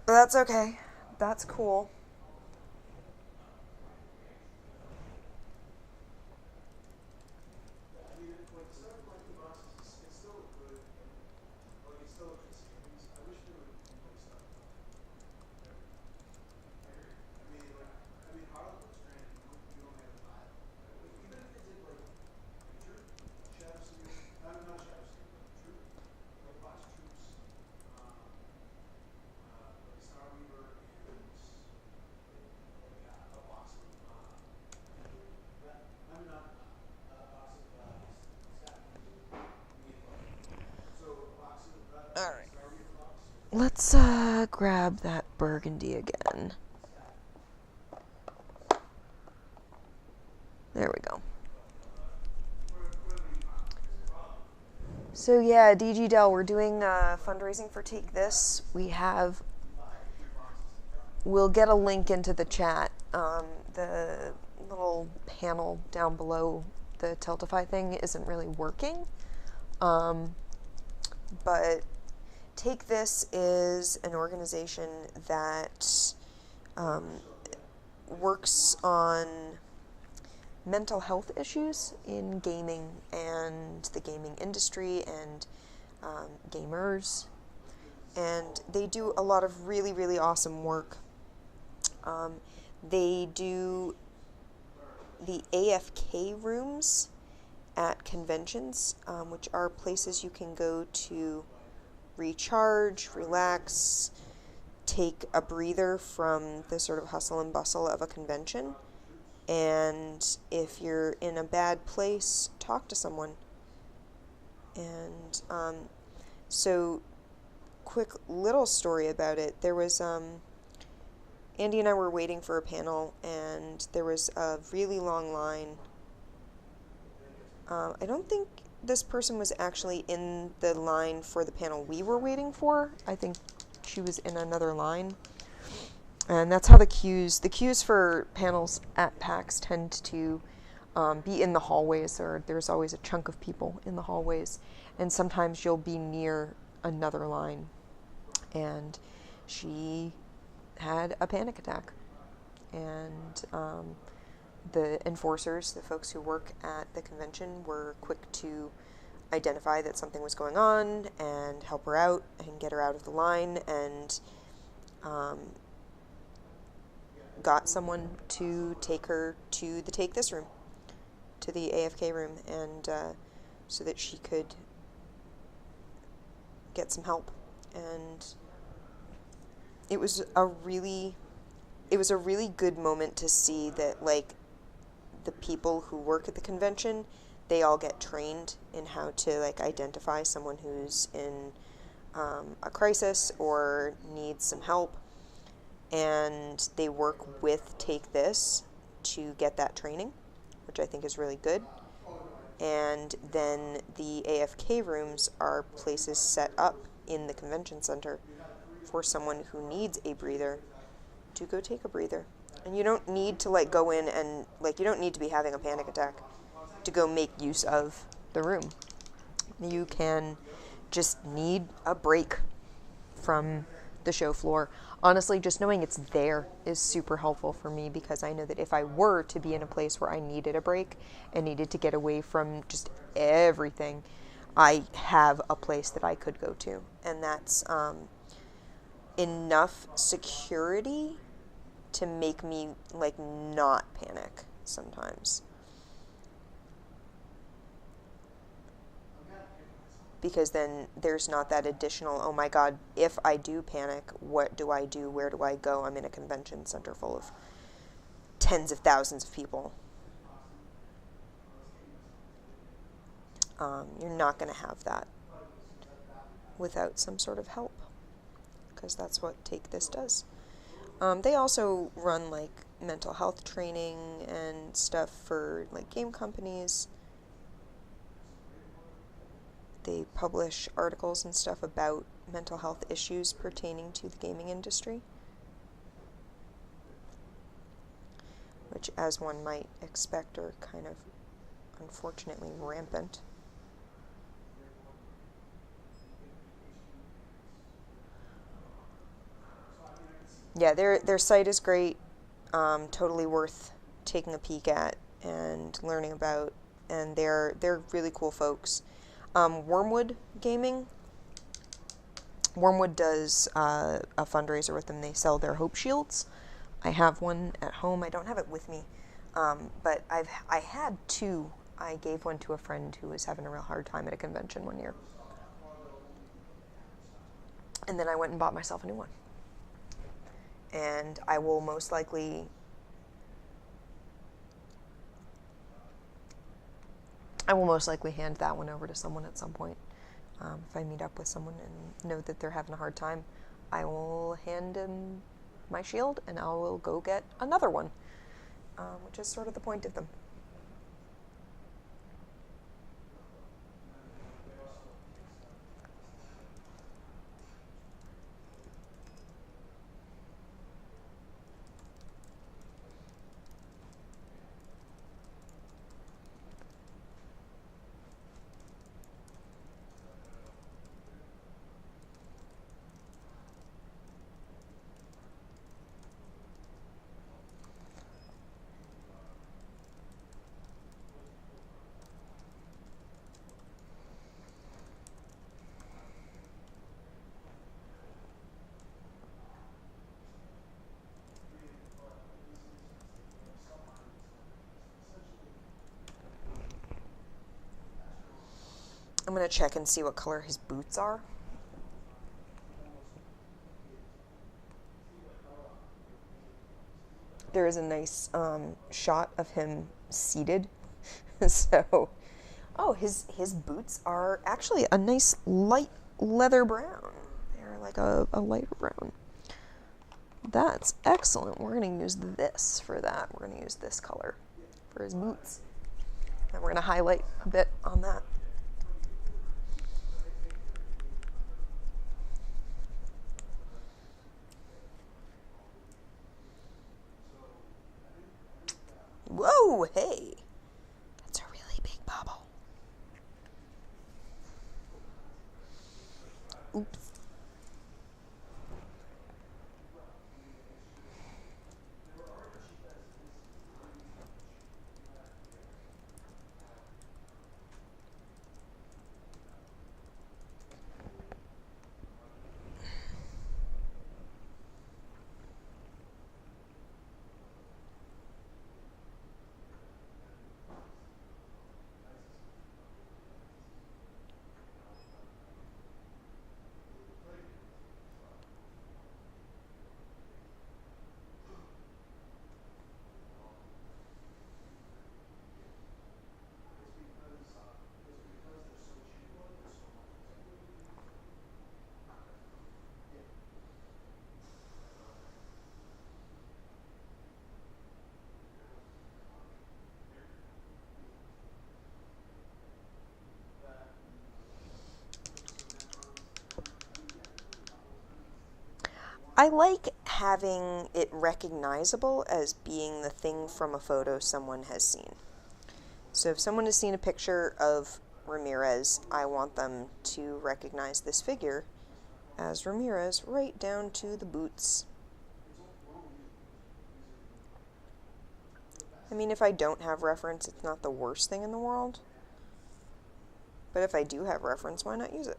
But that's okay. That's cool. Alright. Let's grab that burgundy again. There we go. So yeah, DG Dell, we're doing fundraising for Take This. We'll get a link into the chat. The little panel down below the Tiltify thing isn't really working. But Take This is an organization that works on mental health issues in gaming and the gaming industry and gamers. And they do a lot of really, really awesome work. They do the AFK rooms at conventions, which are places you can go to recharge, relax, take a breather from the sort of hustle and bustle of a convention. And if you're in a bad place, talk to someone. And so, quick little story about it. There was Andy and I were waiting for a panel, and there was a really long line. I don't think this person was actually in the line for the panel we were waiting for. I think she was in another line. And that's how the queues for panels at PAX tend to be in the hallways, or there's always a chunk of people in the hallways. And sometimes you'll be near another line. And she had a panic attack. And the enforcers, the folks who work at the convention, were quick to identify that something was going on and help her out and get her out of the line, and got someone to take her to the Take This room. to the AFK room, and so that she could get some help. And it was a really good moment to see that, like, the people who work at the convention, they all get trained in how to, like, identify someone who's in a crisis or needs some help, and they work with Take This to get that training, which I think is really good. And then the AFK rooms are places set up in the convention center for someone who needs a breather to go take a breather. And you don't need to, like, go in and, like, you don't need to be having a panic attack to go make use of the room. You can just need a break from the show floor. Honestly, just knowing it's there is super helpful for me, because I know that if I were to be in a place where I needed a break and needed to get away from just everything, I have a place that I could go to. And that's enough security to make me, like, not panic sometimes. Because then there's not that additional, oh my god, if I do panic, what do I do? Where do I go? I'm in a convention center full of tens of thousands of people. You're not going to have that without some sort of help, because that's what Take This does. They also run, like, mental health training and stuff for, like, game companies. They publish articles and stuff about mental health issues pertaining to the gaming industry, which, as one might expect, are kind of unfortunately rampant. Yeah, their site is great, totally worth taking a peek at and learning about, and they're really cool folks. Wormwood Gaming. Wormwood does a fundraiser with them. They sell their Hope Shields. I have one at home. I don't have it with me, but I had two. I gave one to a friend who was having a real hard time at a convention one year, and then I went and bought myself a new one. And I will most likely hand that one over to someone at some point. If I meet up with someone and know that they're having a hard time, I will hand them my shield, and I will go get another one, which is sort of the point of them. I'm going to check and see what color his boots are. There is a nice shot of him seated. So, oh, his boots are actually a nice light leather brown. They're like a lighter brown. That's excellent. We're going to use this for that. We're going to use this color for his boots. And we're going to highlight a bit on that. Whoa, hey. That's a really big bubble. Oops. I like having it recognizable as being the thing from a photo someone has seen. So if someone has seen a picture of Ramirez, I want them to recognize this figure as Ramirez right down to the boots. I mean, if I don't have reference, it's not the worst thing in the world. But if I do have reference, why not use it?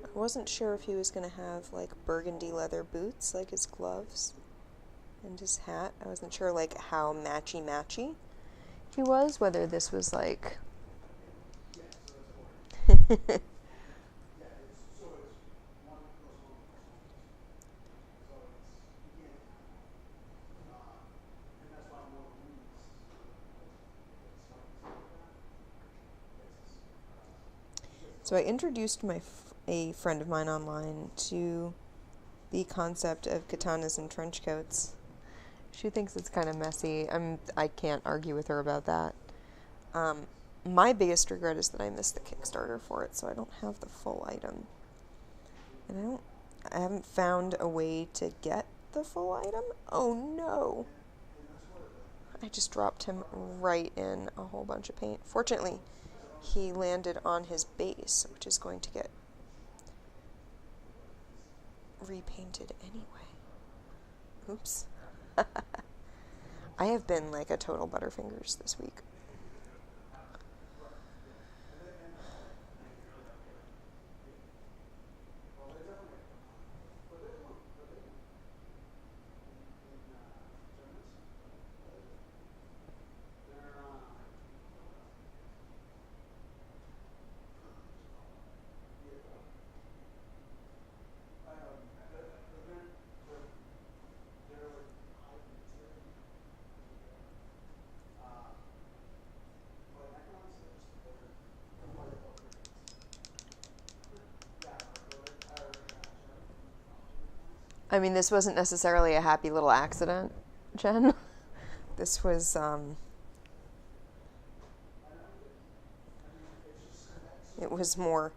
I wasn't sure if he was going to have like burgundy leather boots like his gloves and his hat. I wasn't sure like how matchy he was, whether this was like So I introduced a friend of mine online to the concept of katanas and trench coats. She thinks it's kind of messy. I can't argue with her about that. My biggest regret is that I missed the Kickstarter for it, so I don't have the full item. And I haven't found a way to get the full item. Oh no! I just dropped him right in a whole bunch of paint. Fortunately, he landed on his base, which is going to get repainted anyway. Oops. I have been like a total Butterfingers this week. I mean, this wasn't necessarily a happy little accident, Jen. This was, it was more,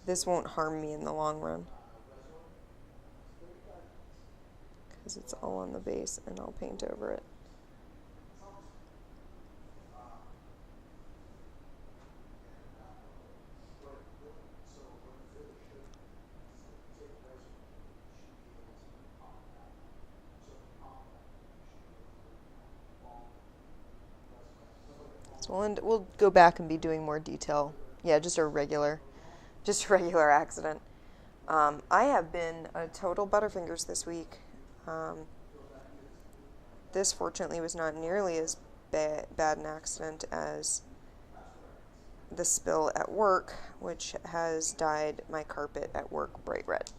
this won't harm me in the long run. Because it's all on the base and I'll paint over it. So we'll go back and be doing more detail. Yeah, just a regular accident. I have been a total Butterfingers this week. This fortunately was not nearly as bad an accident as the spill at work, which has dyed my carpet at work bright red.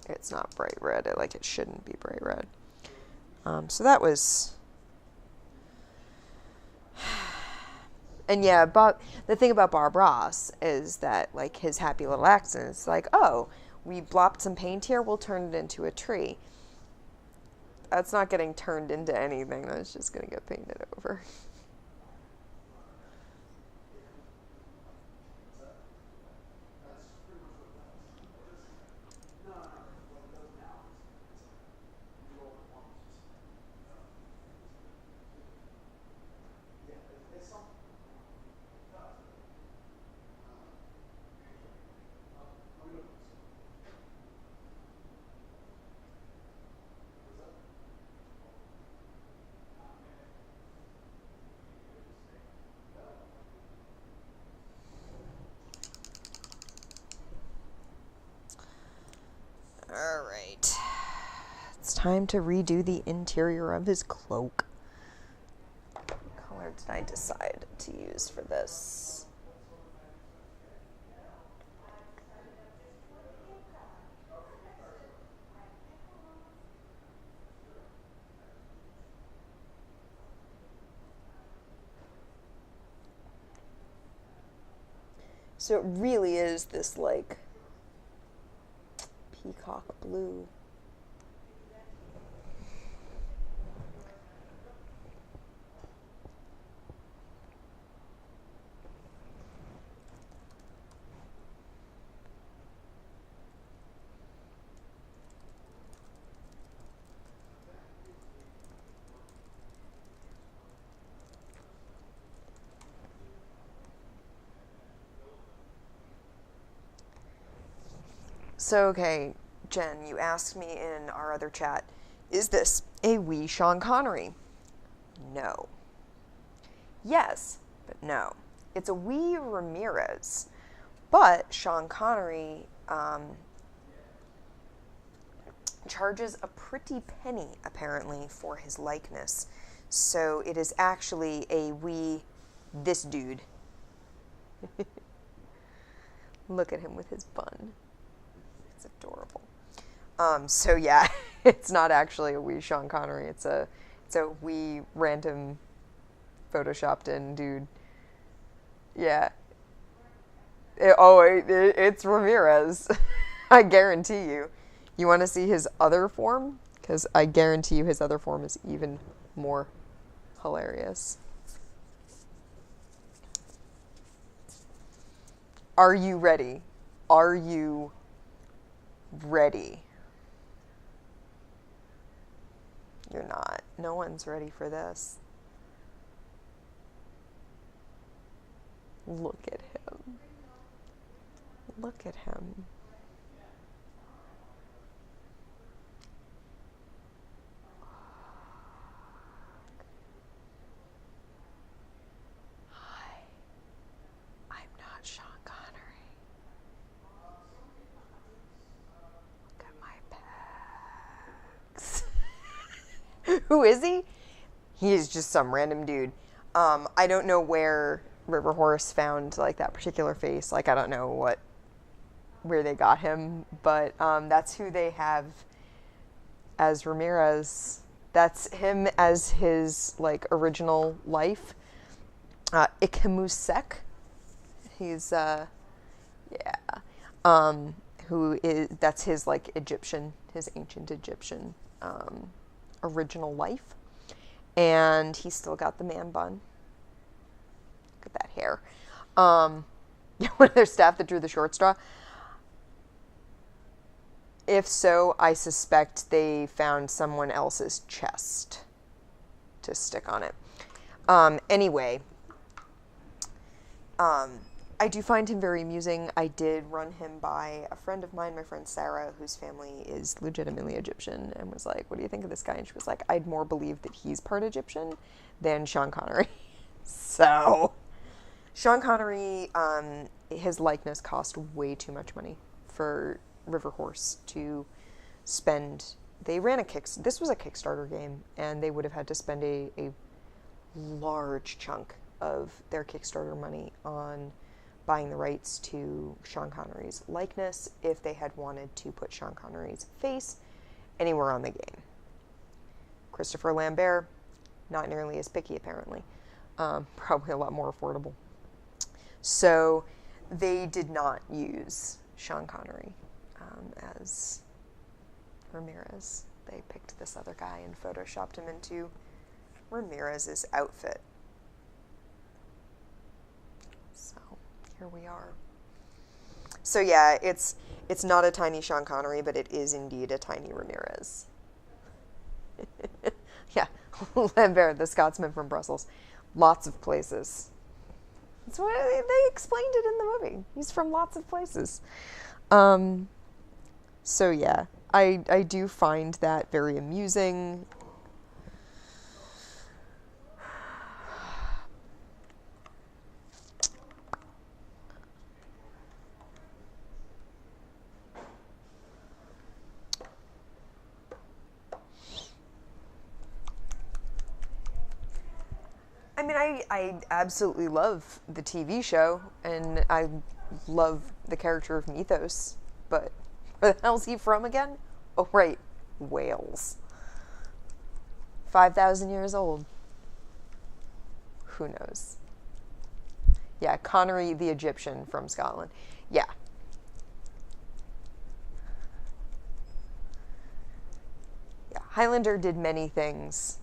It's not bright red, it shouldn't be bright red. So that was... And yeah, the thing about Bob Ross is that, like, his happy little accident is like, oh, we blopped some paint here, we'll turn it into a tree. That's not getting turned into anything. That's just going to get painted over. Alright. It's time to redo the interior of his cloak. What color did I decide to use for this? So it really is this, like, peacock blue. So, okay, Jen, you asked me in our other chat, is this a wee Sean Connery? No. Yes, but no. It's a wee Ramirez. But Sean Connery charges a pretty penny, apparently, for his likeness. So it is actually a wee this dude. Look at him with his bun. It's adorable. So yeah, it's not actually a wee Sean Connery. It's a wee random photoshopped in dude. Yeah. It's Ramirez. I guarantee you. You want to see his other form? Because I guarantee you his other form is even more hilarious. Are you ready? Are you ready? You're not. No one's ready for this. Look at him. Look at him. Hi. I'm not Sean Connery. Look at my pecs. Who is he? He is just some random dude. I don't know where River Horse found like that particular face. Like I don't know where they got him, but that's who they have as Ramirez. That's him as his like original life. Ikemusek. He's that's his like Egyptian, his ancient Egyptian original life. And he's still got the man bun. Look at that hair. One of their staff that drew the short straw. If so, I suspect they found someone else's chest to stick on it. Anyway, I do find him very amusing. I did run him by a friend of mine, my friend Sarah, whose family is legitimately Egyptian, and was like, what do you think of this guy? And she was like, I'd more believe that he's part Egyptian than Sean Connery. So, Sean Connery, his likeness cost way too much money for River Horse to spend. They ran this was a Kickstarter game, and they would have had to spend a large chunk of their Kickstarter money on buying the rights to Sean Connery's likeness if they had wanted to put Sean Connery's face anywhere on the game. Christopher Lambert, not nearly as picky apparently. Probably a lot more affordable. So they did not use Sean Connery as Ramirez. They picked this other guy and photoshopped him into Ramirez's outfit. So here we are. So yeah, it's not a tiny Sean Connery, but it is indeed a tiny Ramirez. Yeah, Lambert, the Scotsman from Brussels. Lots of places. That's what they explained it in the movie. He's from lots of places. So yeah, I do find that very amusing. I mean, I absolutely love the TV show, and I love the character of Mythos, but where the hell's he from again? Oh, right, Wales. 5,000 years old. Who knows? Yeah, Connery the Egyptian from Scotland. Yeah. Yeah, Highlander did many things.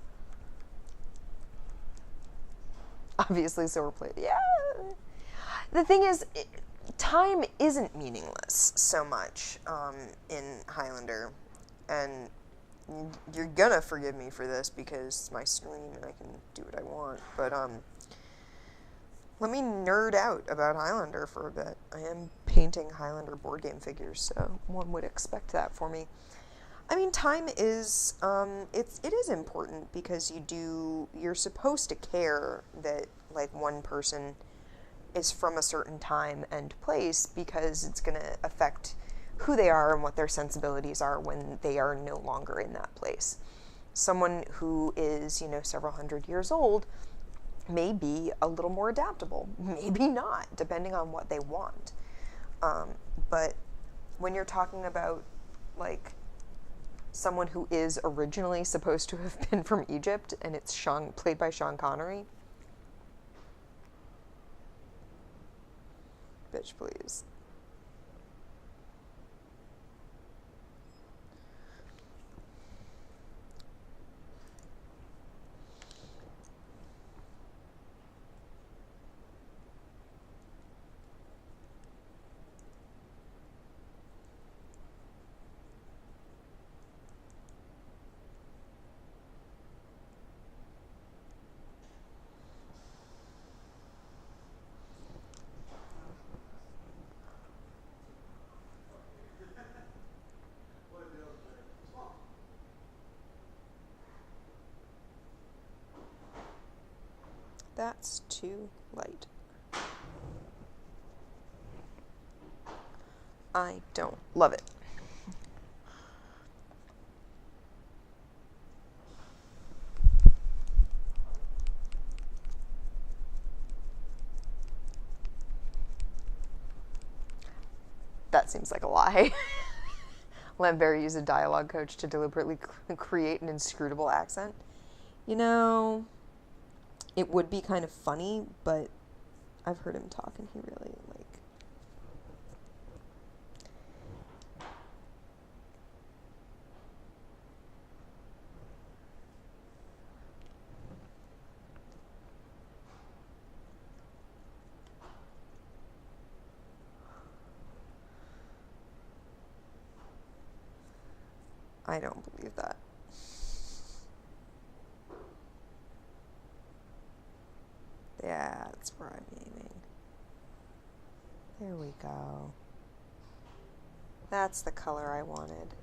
Obviously, so we're playing. Yeah. The thing is, time isn't meaningless so much in Highlander, and you're gonna forgive me for this because it's my stream and I can do what I want, but let me nerd out about Highlander for a bit. I am painting Highlander board game figures, so one would expect that for me. I mean, time is, it is important because you're supposed to care that, like, one person is from a certain time and place because it's going to affect who they are and what their sensibilities are when they are no longer in that place. Someone who is, several hundred years old may be a little more adaptable, maybe not, depending on what they want. But when you're talking about, like, someone who is originally supposed to have been from Egypt, and it's played by Sean Connery. Bitch, please. That's too light. I don't love it. That seems like a lie. Lambert used a dialogue coach to deliberately create an inscrutable accent. It would be kind of funny, but I've heard him talk and he really, I don't believe that. Yeah, that's where I'm aiming. There we go. That's the color I wanted.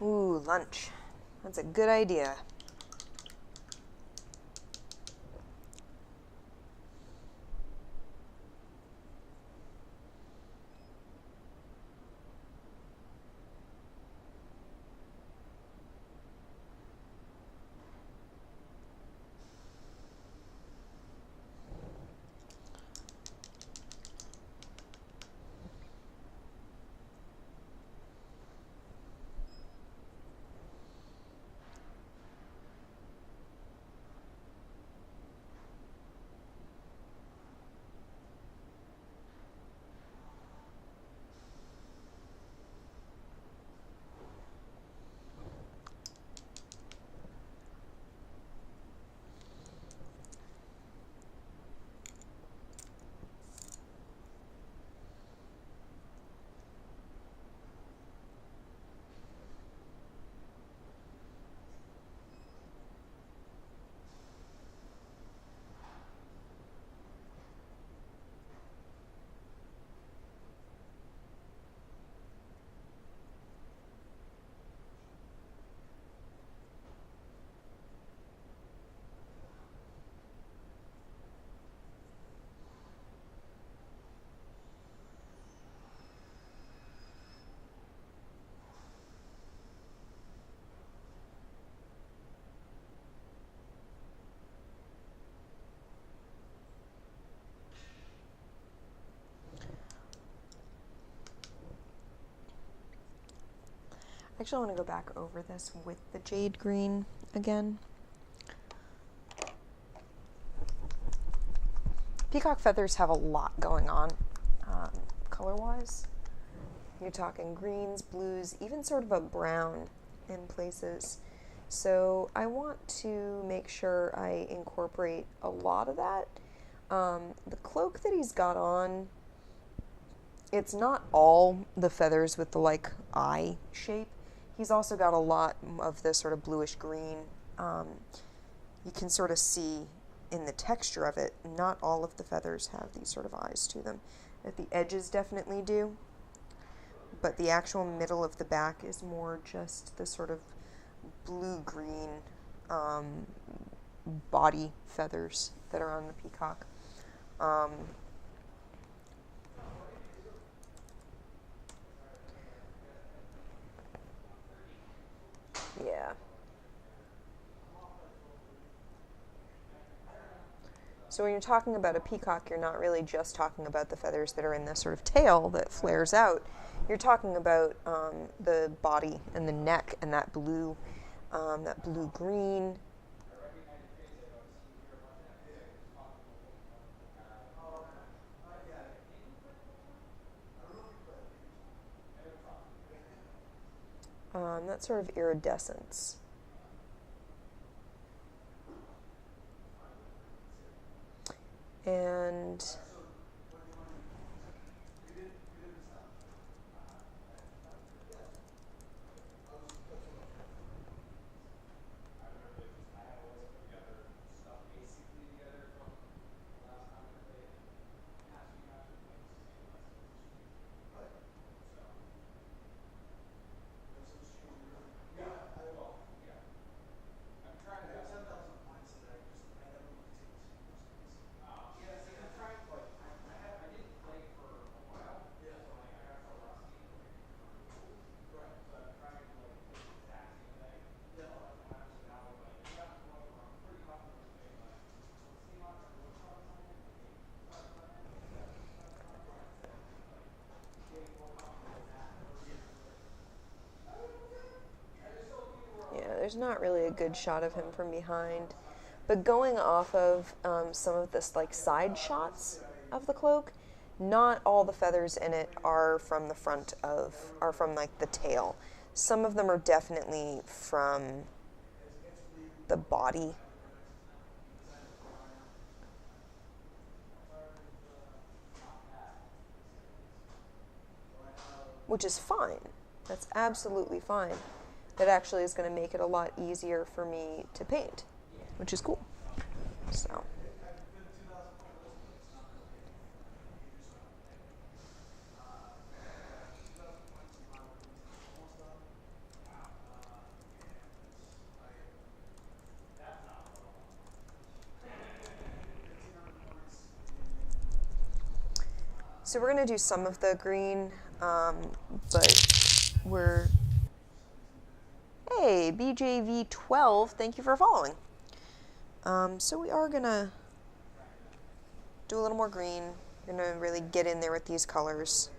Ooh, lunch. That's a good idea. Actually, I want to go back over this with the jade green again. Peacock feathers have a lot going on, color-wise. You're talking greens, blues, even sort of a brown in places. So I want to make sure I incorporate a lot of that. The cloak that he's got on, it's not all the feathers with the like eye shape. He's also got a lot of this sort of bluish green. You can sort of see in the texture of it, not all of the feathers have these sort of eyes to them. At the edges definitely do, but the actual middle of the back is more just the sort of blue-green body feathers that are on the peacock. Yeah. So when you're talking about a peacock, you're not really just talking about the feathers that are in the sort of tail that flares out. You're talking about the body and the neck and that blue-green. That sort of iridescence. And yeah, there's not really a good shot of him from behind. But going off of some of this like side shots of the cloak, not all the feathers in it are from the front of, are from like the tail. Some of them are definitely from the body. Which is fine. That's absolutely fine. That actually is going to make it a lot easier for me to paint, which is cool. So. So we're going to do some of the green, but we're... Hey, BJV12, thank you for following. So we are going to do a little more green. We're going to really get in there with these colors.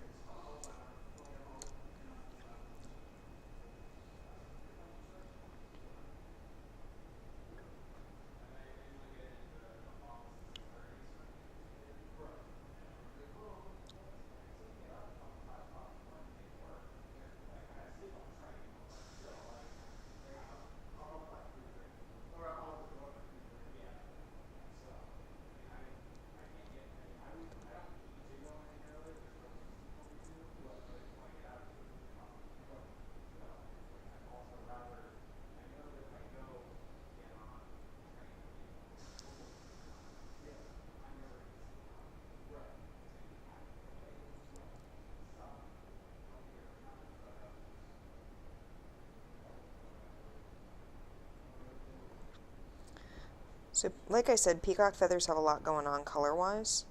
So, like I said, peacock feathers have a lot going on color-wise.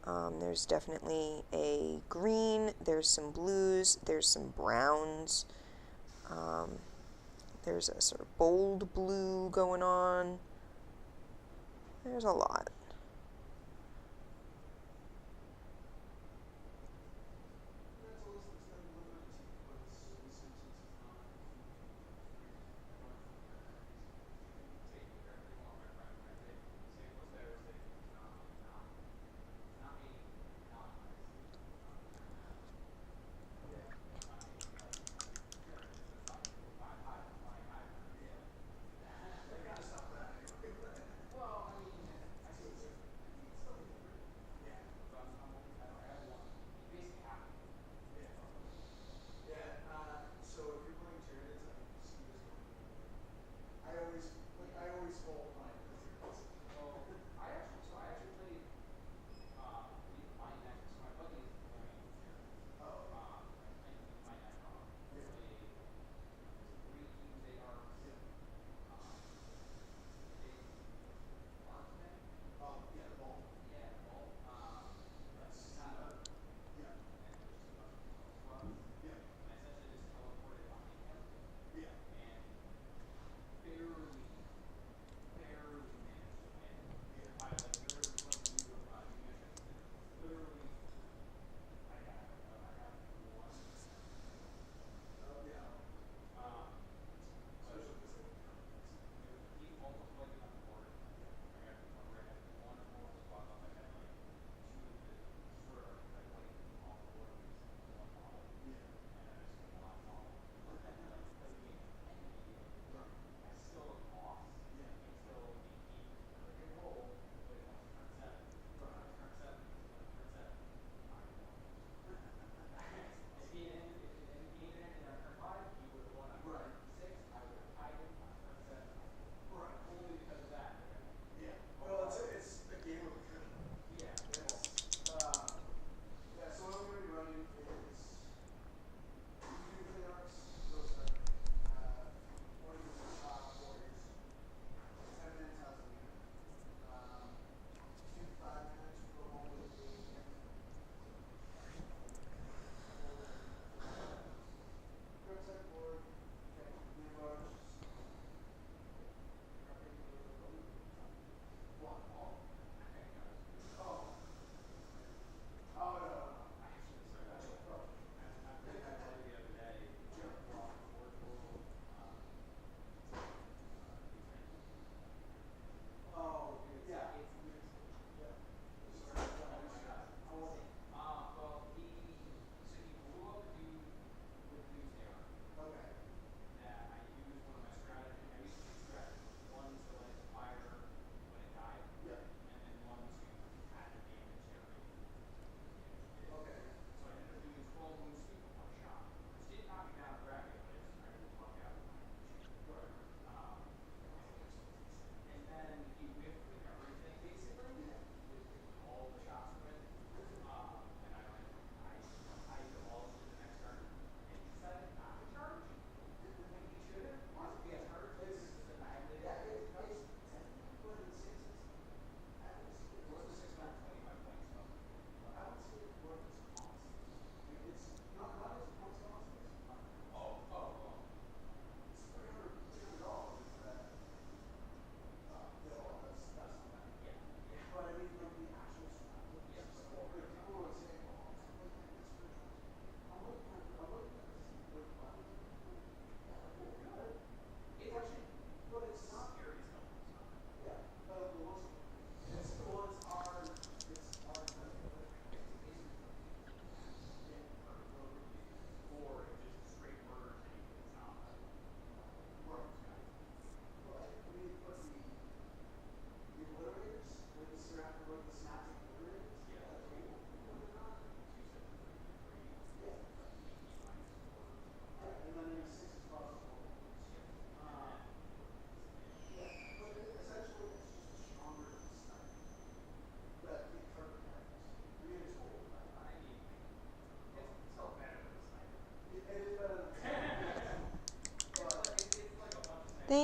There's definitely a green, there's some blues, there's some browns, there's a sort of bold blue going on. There's a lot.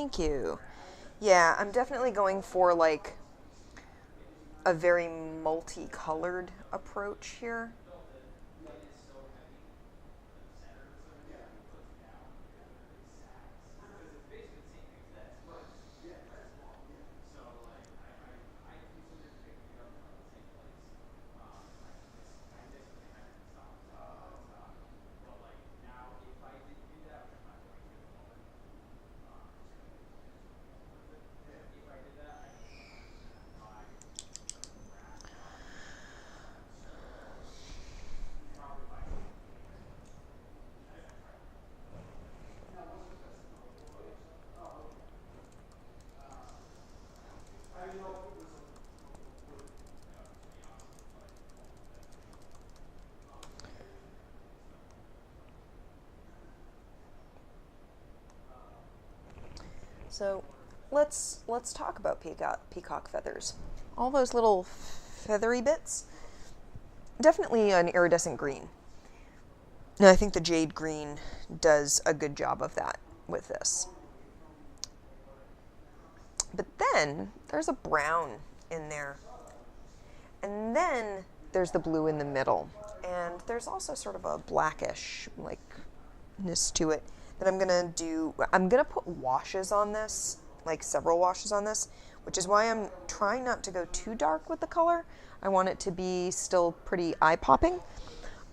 Thank you. Yeah, I'm definitely going for like a very multicolored approach here. So let's talk about peacock feathers. All those little feathery bits, definitely an iridescent green. And I think the jade green does a good job of that with this. But then there's a brown in there. And then there's the blue in the middle. And there's also sort of a blackish likeness to it that I'm going to do. I'm going to put washes on this, like several washes on this, which is why I'm trying not to go too dark with the color. I want it to be still pretty eye-popping.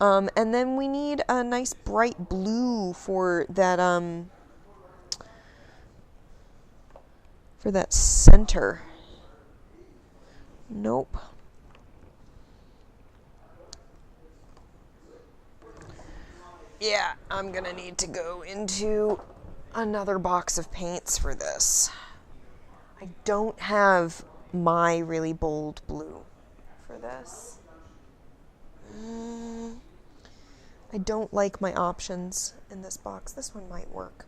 And then we need a nice bright blue for that center. Nope. Yeah, I'm gonna need to go into another box of paints for this. I don't have my really bold blue for this. I don't like my options in this box. This one might work.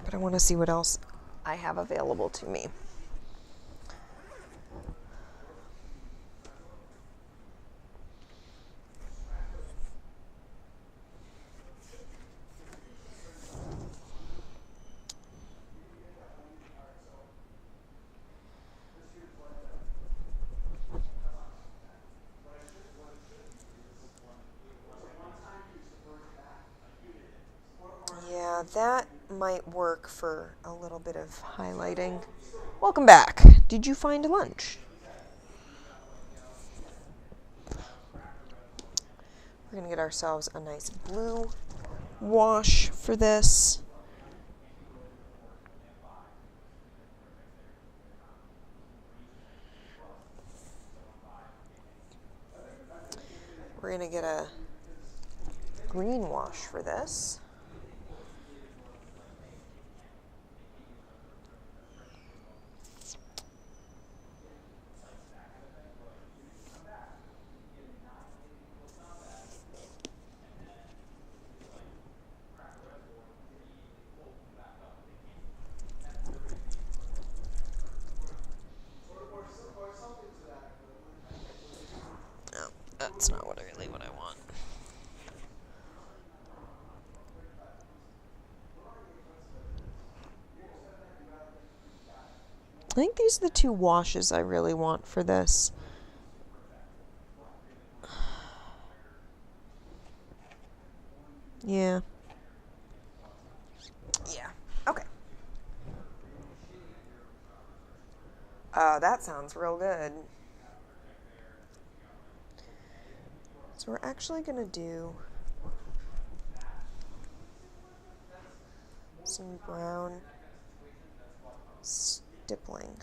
But I want to see what else I have available to me. Yeah, that might work for a little bit of highlighting. Welcome back. Did you find lunch? We're going to get ourselves a nice blue wash for this. We're going to get a green wash for this. No, that's not what I want. I think these are the two washes I really want for this. Yeah. Yeah. Okay. That sounds real good. So we're actually going to do some brown stippling.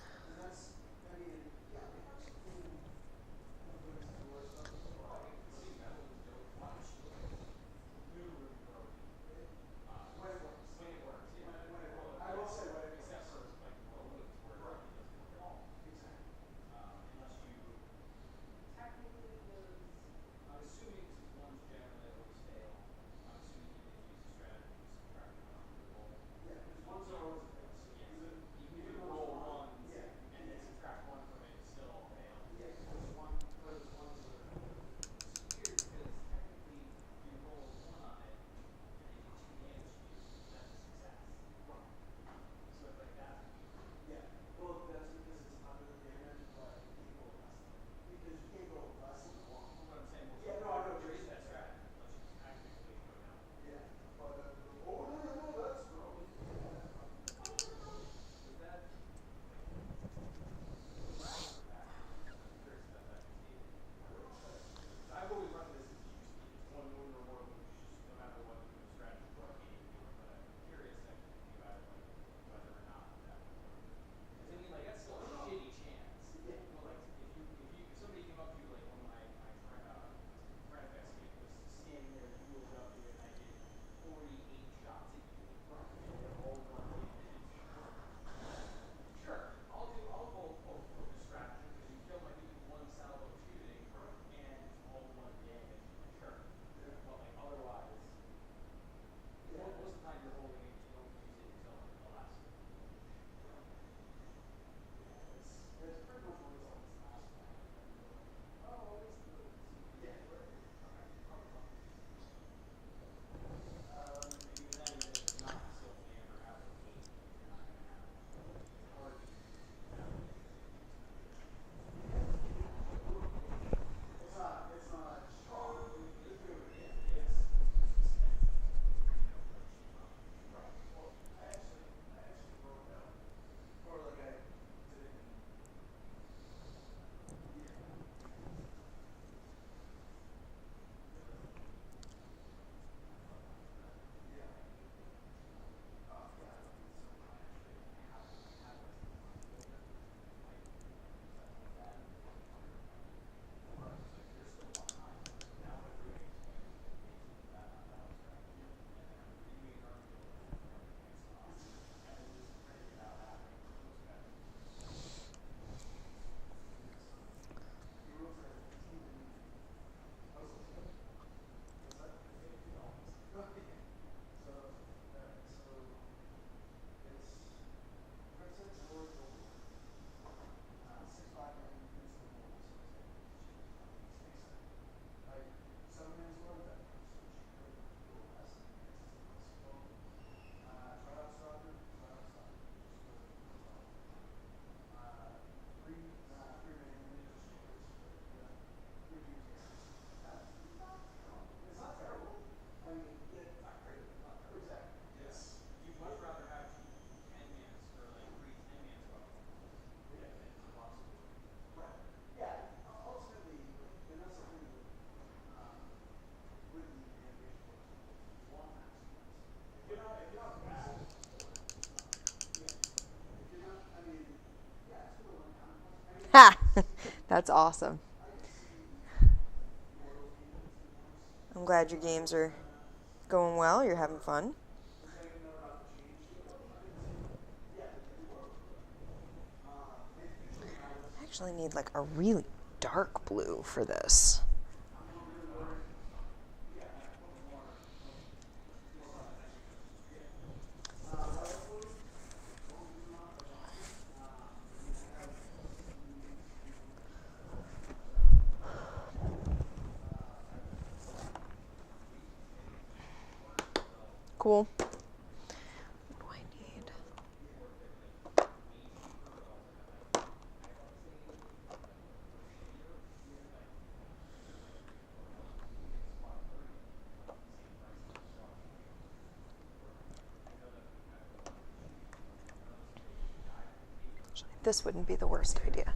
That's awesome. I'm glad your games are going well. You're having fun. I actually need like a really dark blue for this. Cool. What do I need? This wouldn't be the worst idea.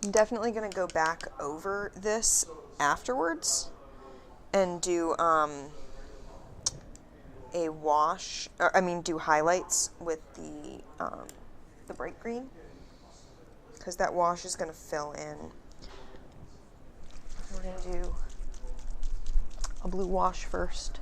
I'm definitely going to go back over this afterwards and do a wash, or, I mean do highlights with the bright green, because that wash is going to fill in. We're going to do a blue wash first.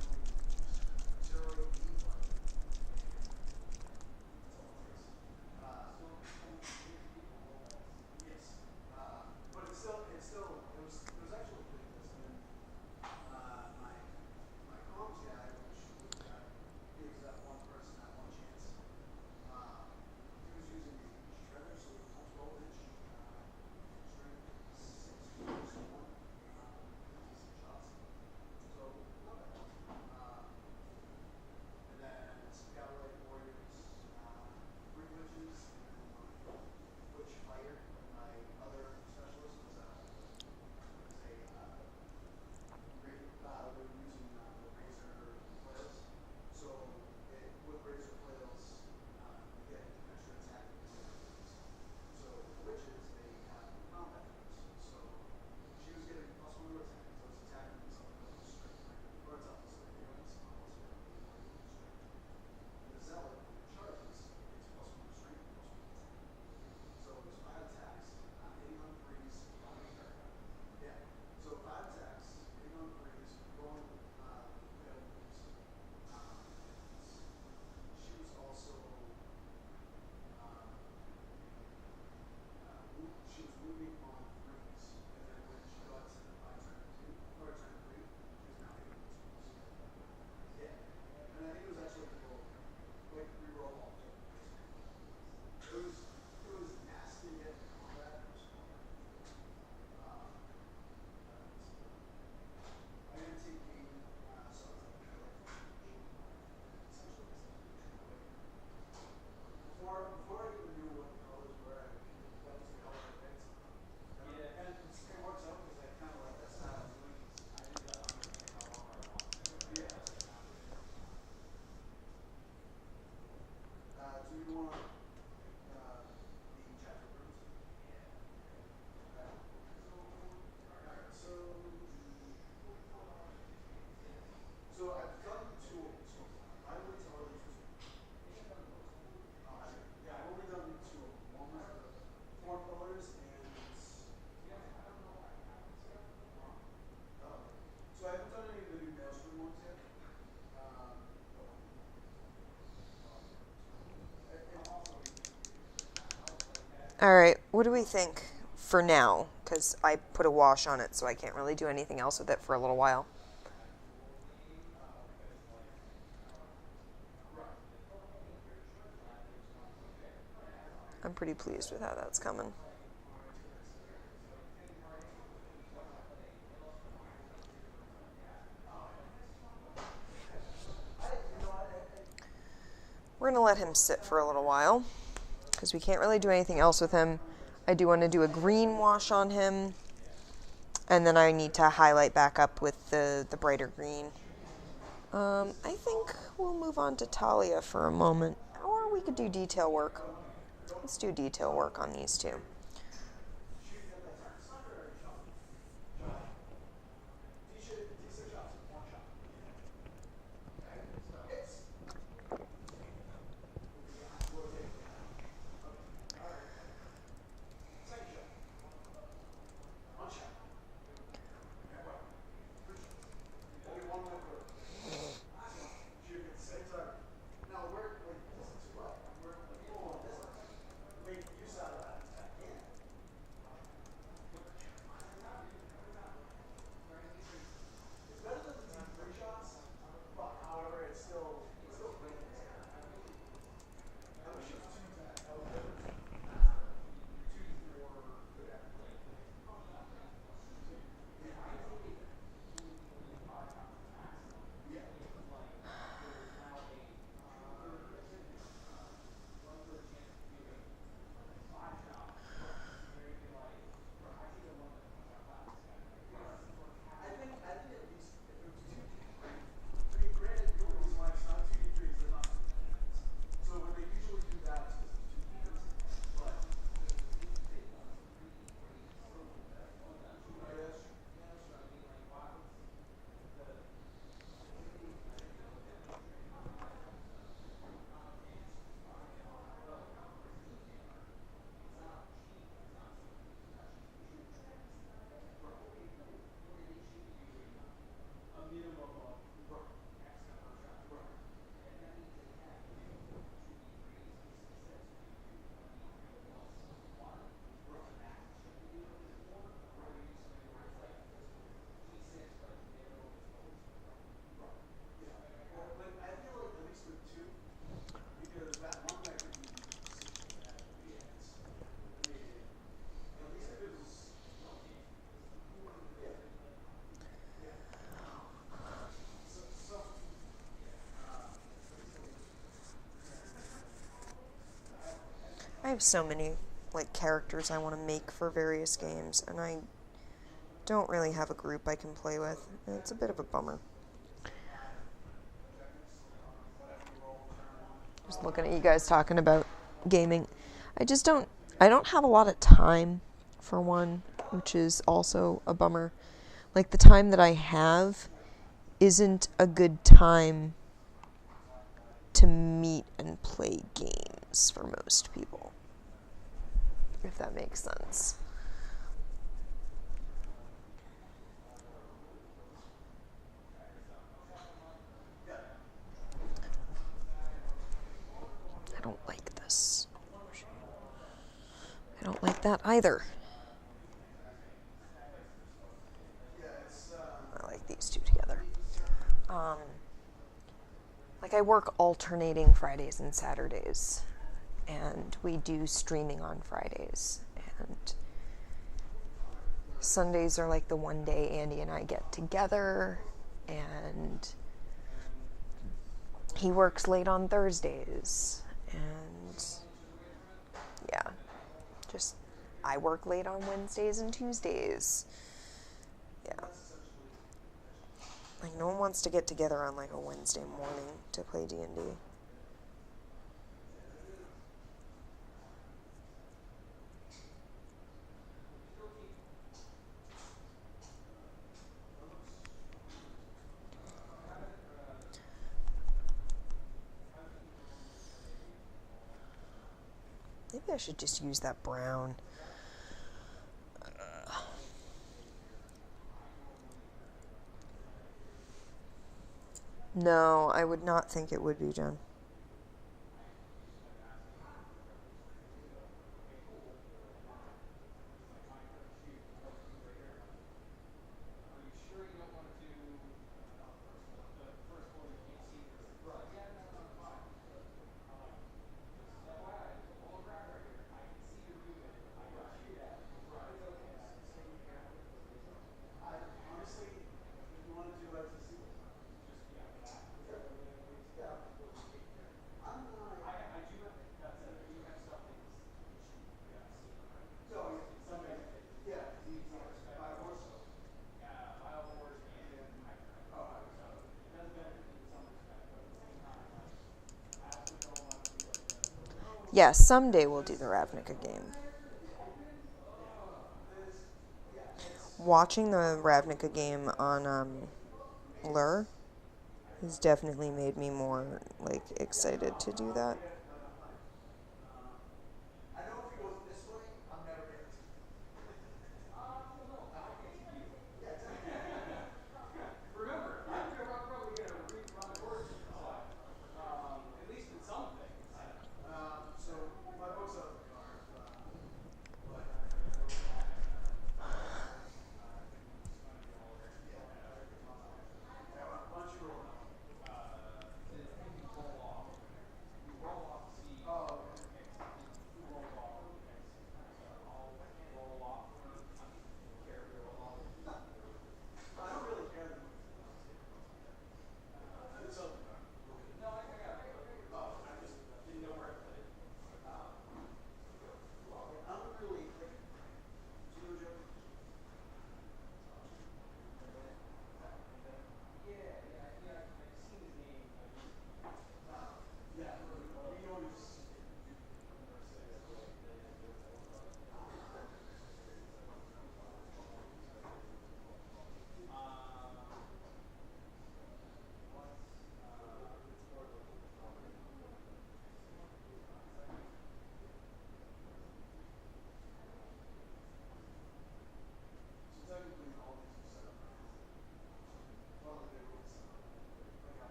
Alright, what do we think for now? Because I put a wash on it, so I can't really do anything else with it for a little while. I'm pretty pleased with how that's coming. We're going to let him sit for a little while, because we can't really do anything else with him. I do want to do a green wash on him, and then I need to highlight back up with the brighter green. I think we'll move on to Talia for a moment, or we could do detail work. Let's do detail work on these two. I have so many characters I want to make for various games, and I don't really have a group I can play with. It's a bit of a bummer. Just looking at you guys talking about gaming. I don't have a lot of time, for one, which is also a bummer. Like, the time that I have isn't a good time to meet and play games for most people, if that makes sense. I don't like this. I don't like that either. I like these two together. I work alternating Fridays and Saturdays, and we do streaming on Fridays, and Sundays are like the one day Andy and I get together, and he works late on Thursdays, and yeah, just I work late on Wednesdays and Tuesdays. Yeah. Like, no one wants to get together on a Wednesday morning to play D&D. Maybe I should just use that brown. No, I would not think it would be, Jen. Yes, someday we'll do the Ravnica game. Watching the Ravnica game on Lure has definitely made me more like excited to do that.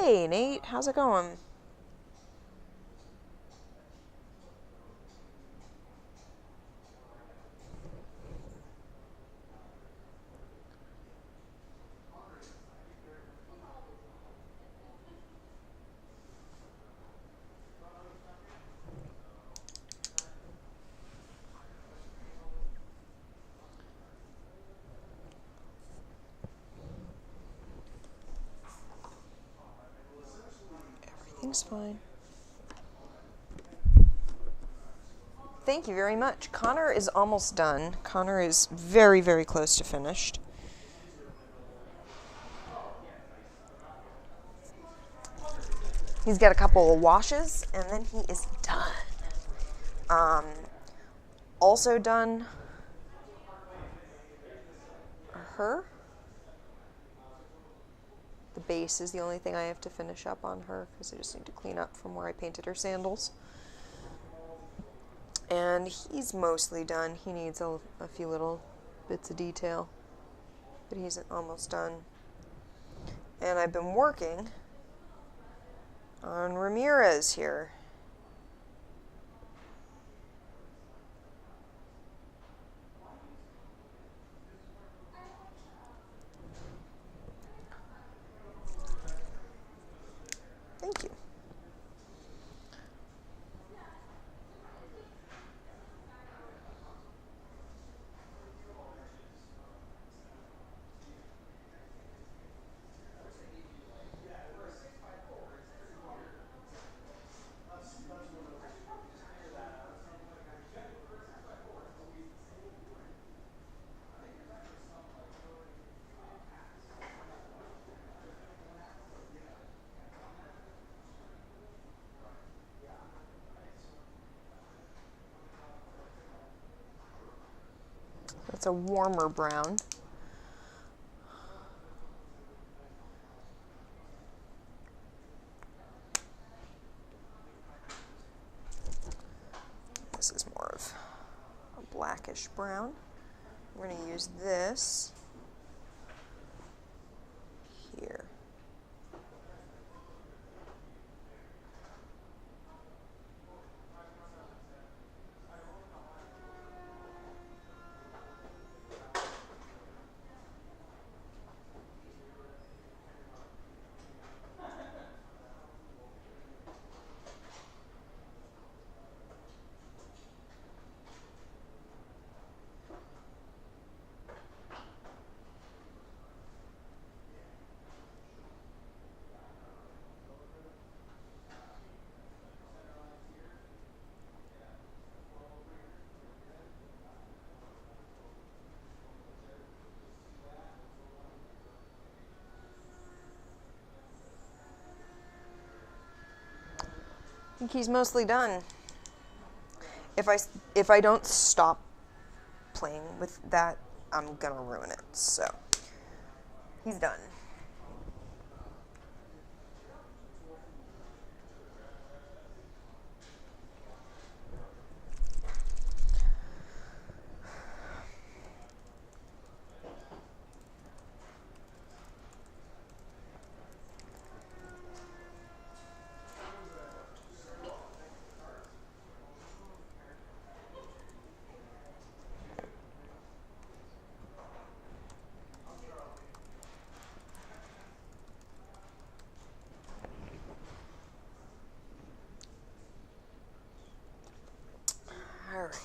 Hey, Nate, how's it going? Everything's fine. Thank you very much. Connor is almost done. Connor is very, very close to finished. He's got a couple of washes, and then he is done. Also done her. The base is the only thing I have to finish up on her, because I just need to clean up from where I painted her sandals. And he's mostly done. He needs a few little bits of detail, but he's almost done. And I've been working on Ramirez here. Thank you. That's a warmer brown. This is more of a blackish brown. We're going to use this here. think he's mostly done. If I don't stop playing with that, I'm gonna ruin it. So he's done. All right.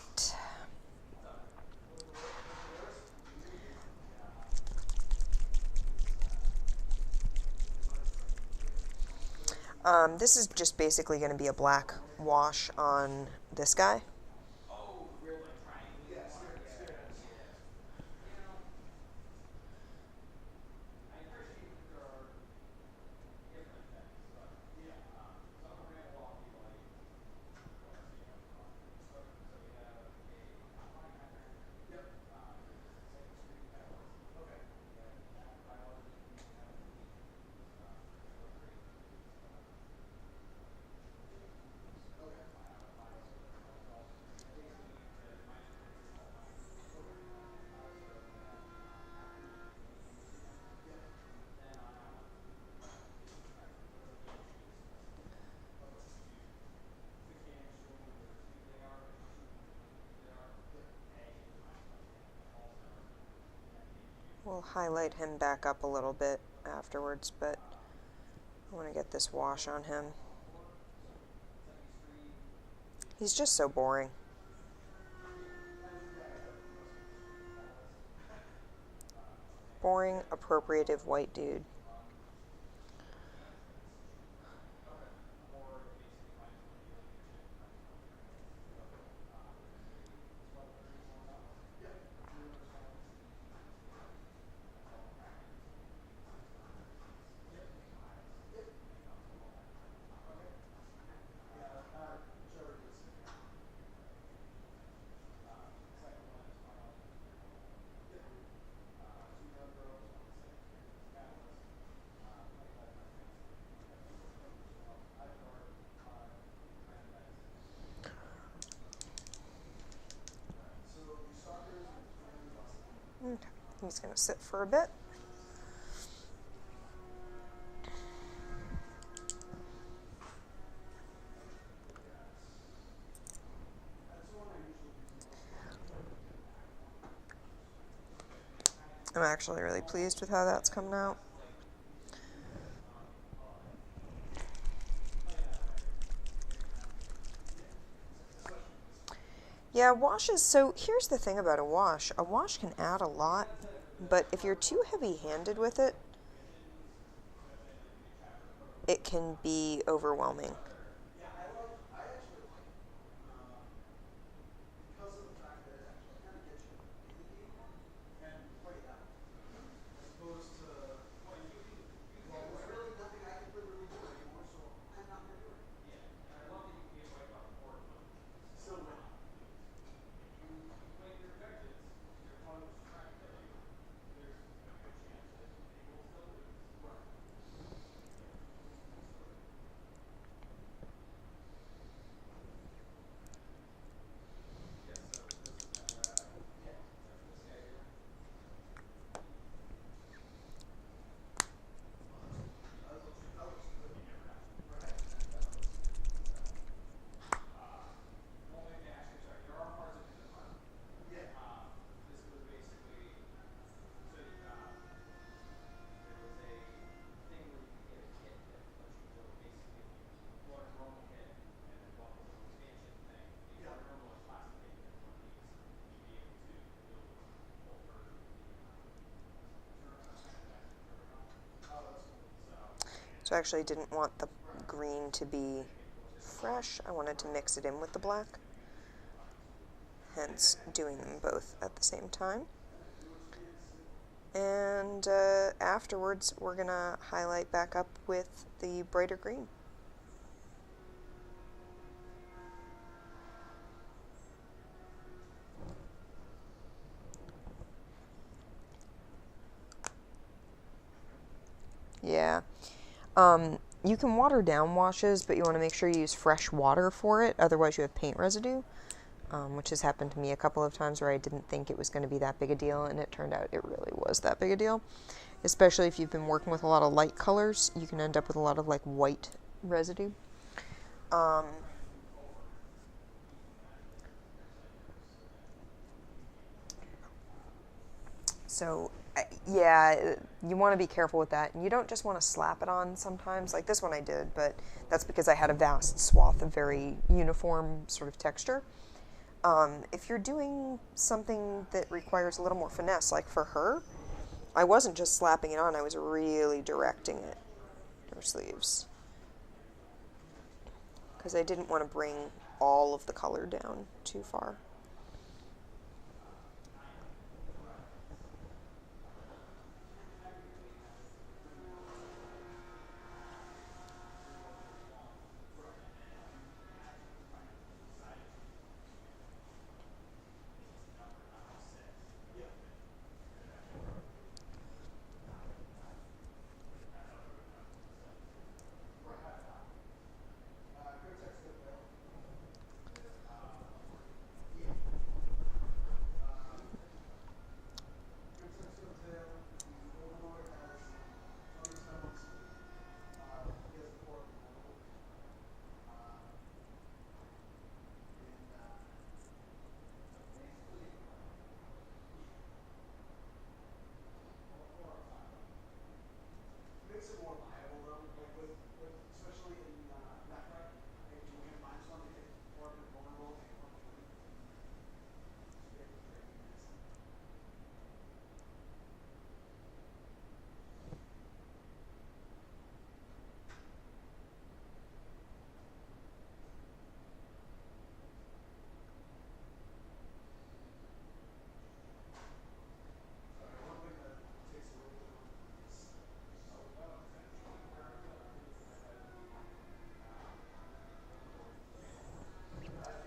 This is just basically going to be a black wash on this guy. We'll highlight him back up a little bit afterwards, but I want to get this wash on him. He's just so boring. Boring, appropriative white dude. Okay. He's going to sit for a bit. I'm actually really pleased with how that's coming out. Yeah, washes, so here's the thing about a wash. A wash can add a lot, but if you're too heavy-handed with it, it can be overwhelming. So I actually didn't want the green to be fresh. I wanted to mix it in with the black. Hence doing them both at the same time. And afterwards, we're going to highlight back up with the brighter green. You can water down washes, but you want to make sure you use fresh water for it, otherwise you have paint residue, which has happened to me a couple of times where I didn't think it was going to be that big a deal, and it turned out it really was that big a deal. Especially if you've been working with a lot of light colors, you can end up with a lot of like white residue. So, yeah, you want to be careful with that. And you don't just want to slap it on sometimes. Like this one I did, but that's because I had a vast swath of very uniform sort of texture. If you're doing something that requires a little more finesse, like for her, I wasn't just slapping it on, I was really directing it, her sleeves. Because I didn't want to bring all of the color down too far.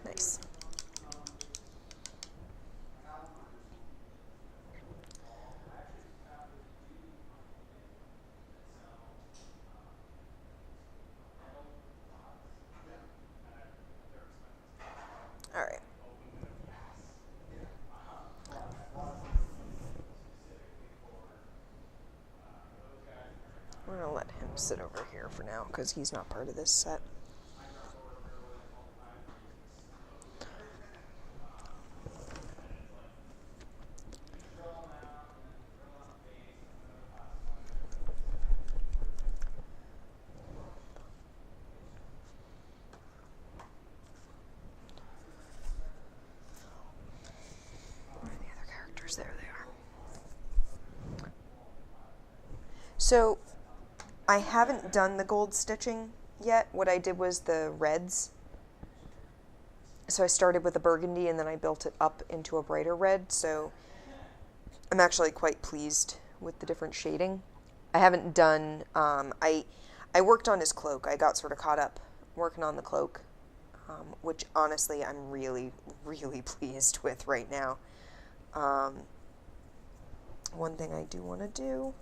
Nice. All right. We're going to let him sit over here for now because he's not part of this set. Where are the other characters? There they are. So, I haven't done the gold stitching yet. What I did was the reds. So I started with a burgundy and then I built it up into a brighter red. So I'm actually quite pleased with the different shading. I haven't done, I worked on his cloak. I got sort of caught up working on the cloak, which honestly I'm really, really pleased with right now. One thing I do want to do,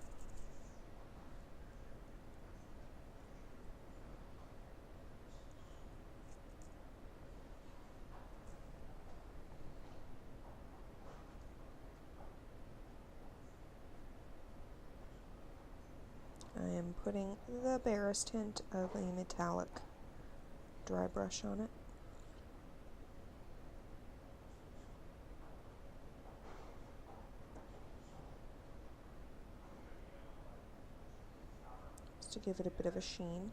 I am putting the barest hint of a metallic dry brush on it. Just to give it a bit of a sheen.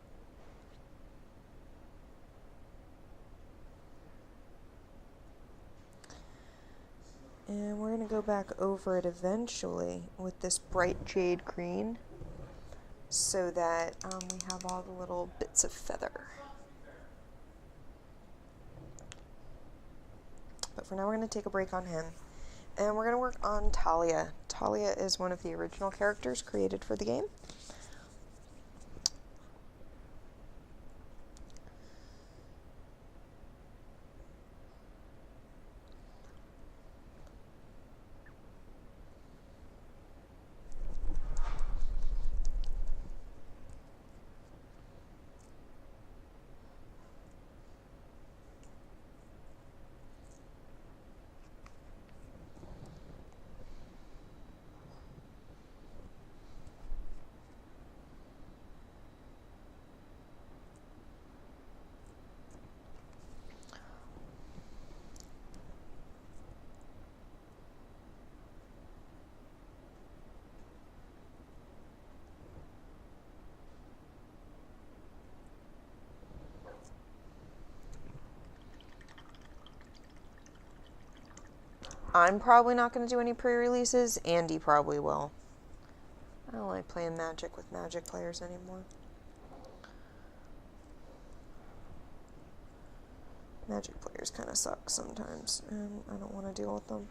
And we're going to go back over it eventually with this bright jade green so that we have all the little bits of feather. But for now we're going to take a break on him. And we're going to work on Talia. Talia is one of the original characters created for the game. I'm probably not going to do any pre-releases. Andy probably will. I don't like playing Magic with Magic players anymore. Magic players kind of suck sometimes, and I don't want to deal with them.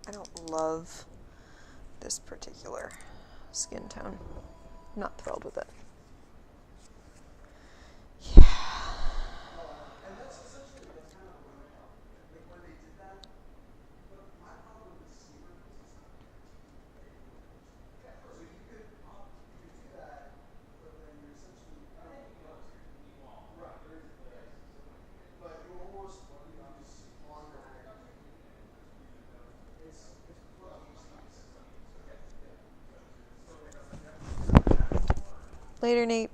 I don't love this particular skin tone. I'm not thrilled with it. Yeah. Later, Nate.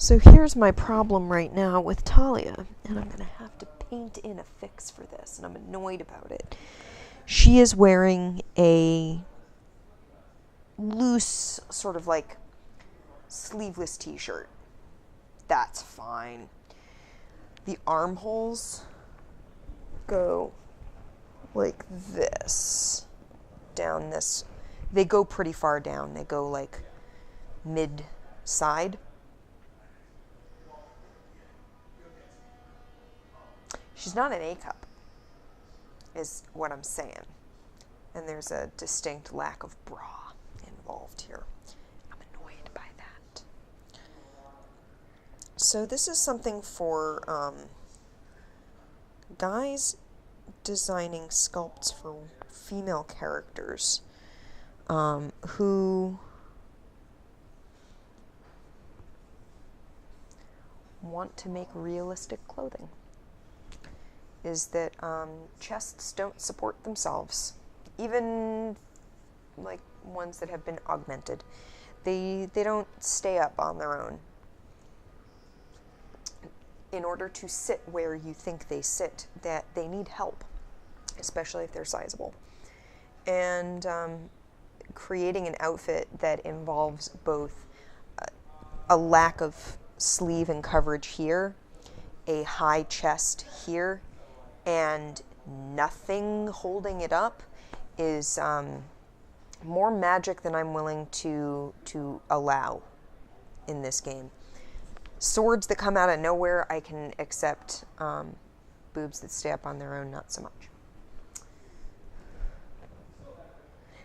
So here's my problem right now with Talia, and I'm going to have to paint in a fix for this, and I'm annoyed about it. She is wearing a loose, sort of like sleeveless t-shirt. That's fine. The armholes go like this, down this. They go pretty far down. They go like mid-side. She's not an A-cup, is what I'm saying. And there's a distinct lack of bra involved here. I'm annoyed by that. So this is something for guys designing sculpts for female characters who want to make realistic clothing. Is that chests don't support themselves, even like ones that have been augmented. They don't stay up on their own. in order to sit where you think they sit, that they need help, especially if they're sizable. And creating an outfit that involves both a lack of sleeve and coverage here, a high chest here, and nothing holding it up is more magic than I'm willing to allow in this game. Swords that come out of nowhere, I can accept. Boobs that stay up on their own, not so much.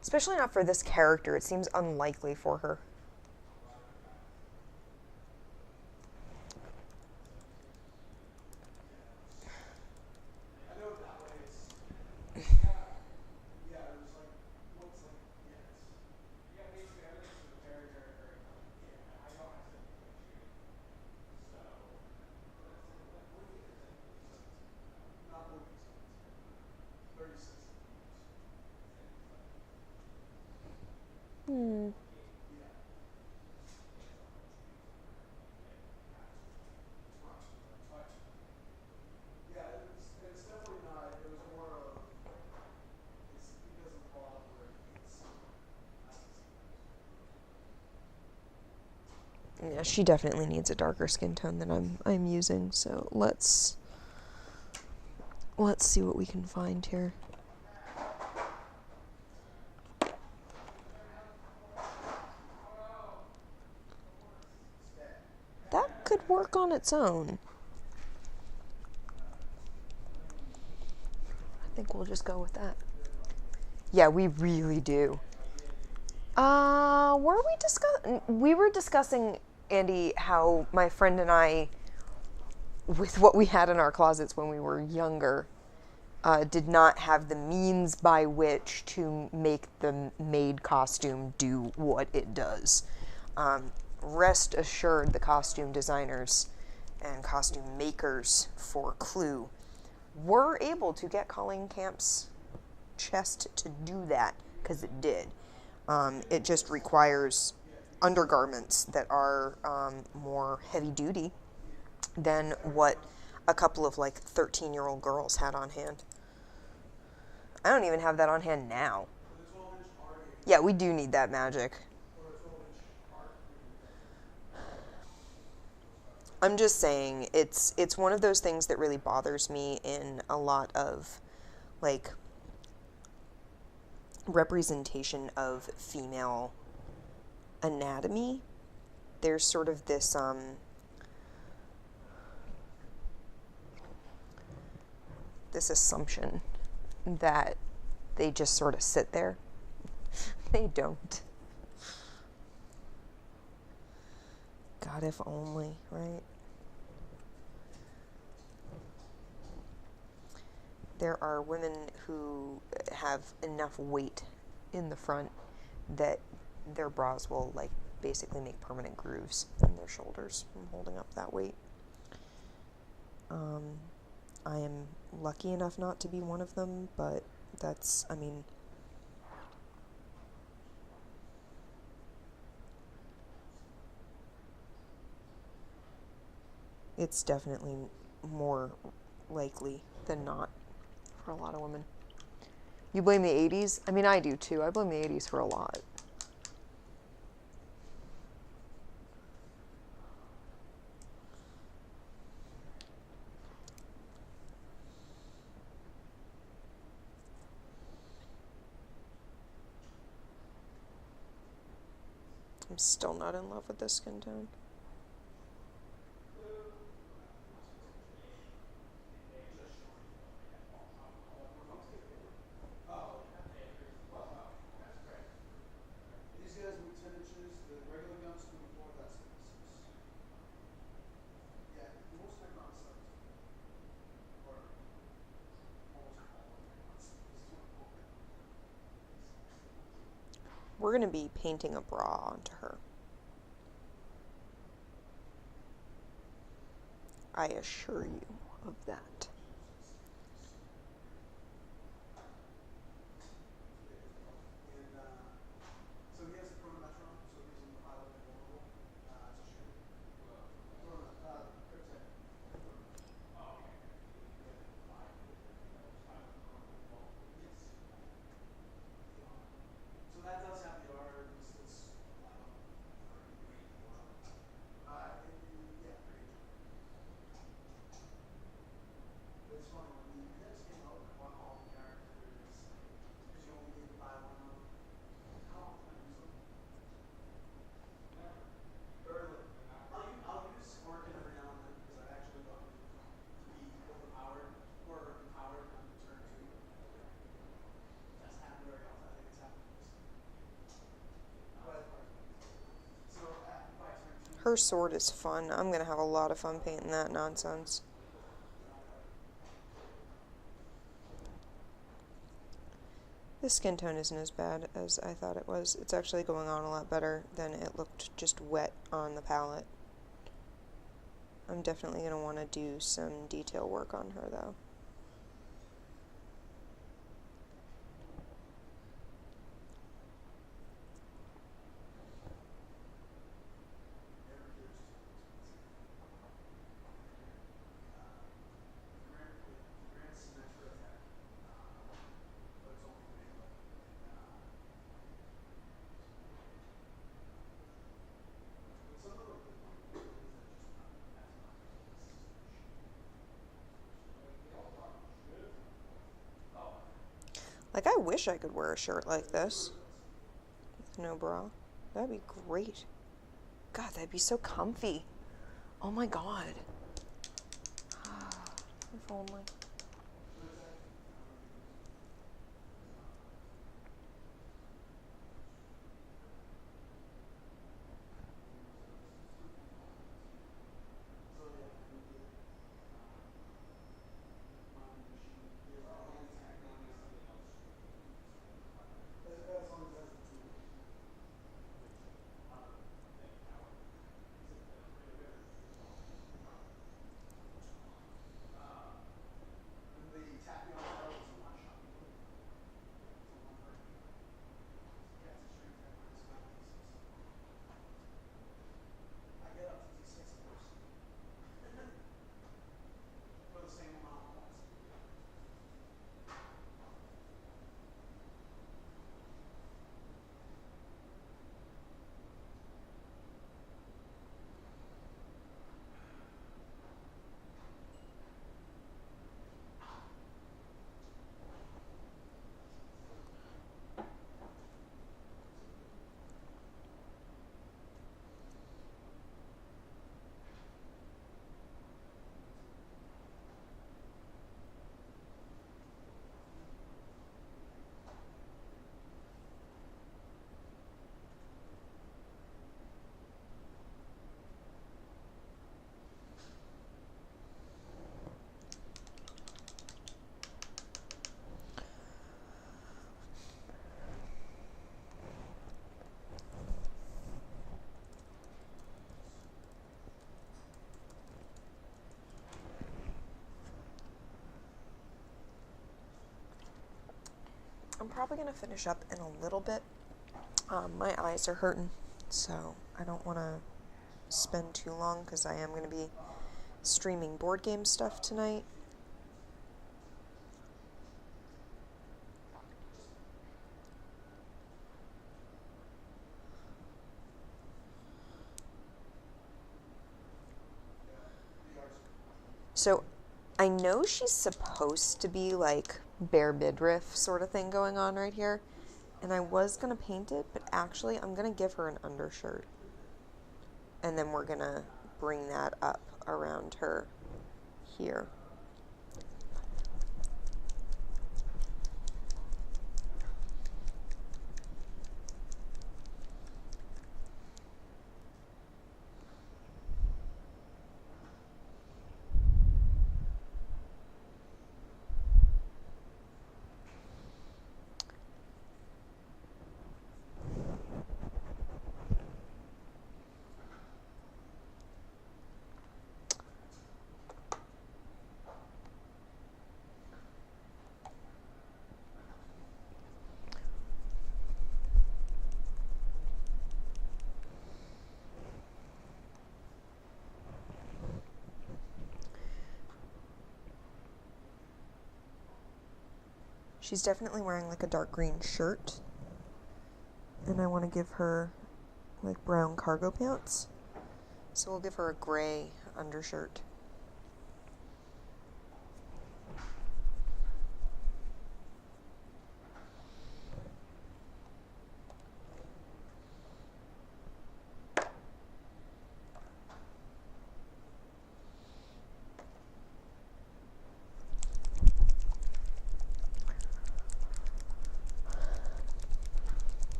Especially not for this character. It seems unlikely for her. Yeah, she definitely needs a darker skin tone than I'm using. So let's see what we can find here. That could work on its own. I think we'll just go with that. Yeah, we really do. We were discussing, Andy, how my friend and I, with what we had in our closets when we were younger, did not have the means by which to make the maid costume do what it does. Rest assured, the costume designers and costume makers for Clue were able to get Colleen Camp's chest to do that, because it did. It just requires undergarments that are more heavy duty than what a couple of 13-year-old girls had on hand. I don't even have that on hand now. Yeah, we do need that magic. I'm just saying, it's one of those things that really bothers me in a lot of representation of female anatomy. There's sort of this this assumption that they just sort of sit there. They don't. God, if only, right? There are women who have enough weight in the front that their bras will basically make permanent grooves in their shoulders from holding up that weight. I am lucky enough not to be one of them, but that's, it's definitely more likely than not for a lot of women. You blame the 80s? I do too. I blame the 80s for a lot. I'm still not in love with this skin tone. We're going to be painting a bra onto her. I assure you of that. Her sword is fun. I'm gonna have a lot of fun painting that nonsense. This skin tone isn't as bad as I thought it was. It's actually going on a lot better than it looked just wet on the palette. I'm definitely going to want to do some detail work on her though. Like, I wish I could wear a shirt like this with no bra. That'd be great. God, that'd be so comfy. Oh my god. If only. I'm probably going to finish up in a little bit. My eyes are hurting, so I don't want to spend too long because I am going to be streaming board game stuff tonight. So I know she's supposed to be like bare midriff sort of thing going on right here. And I was going to paint it, but actually I'm going to give her an undershirt. And then we're going to bring that up around her here. She's definitely wearing like a dark green shirt. And I want to give her like brown cargo pants. So we'll give her a gray undershirt.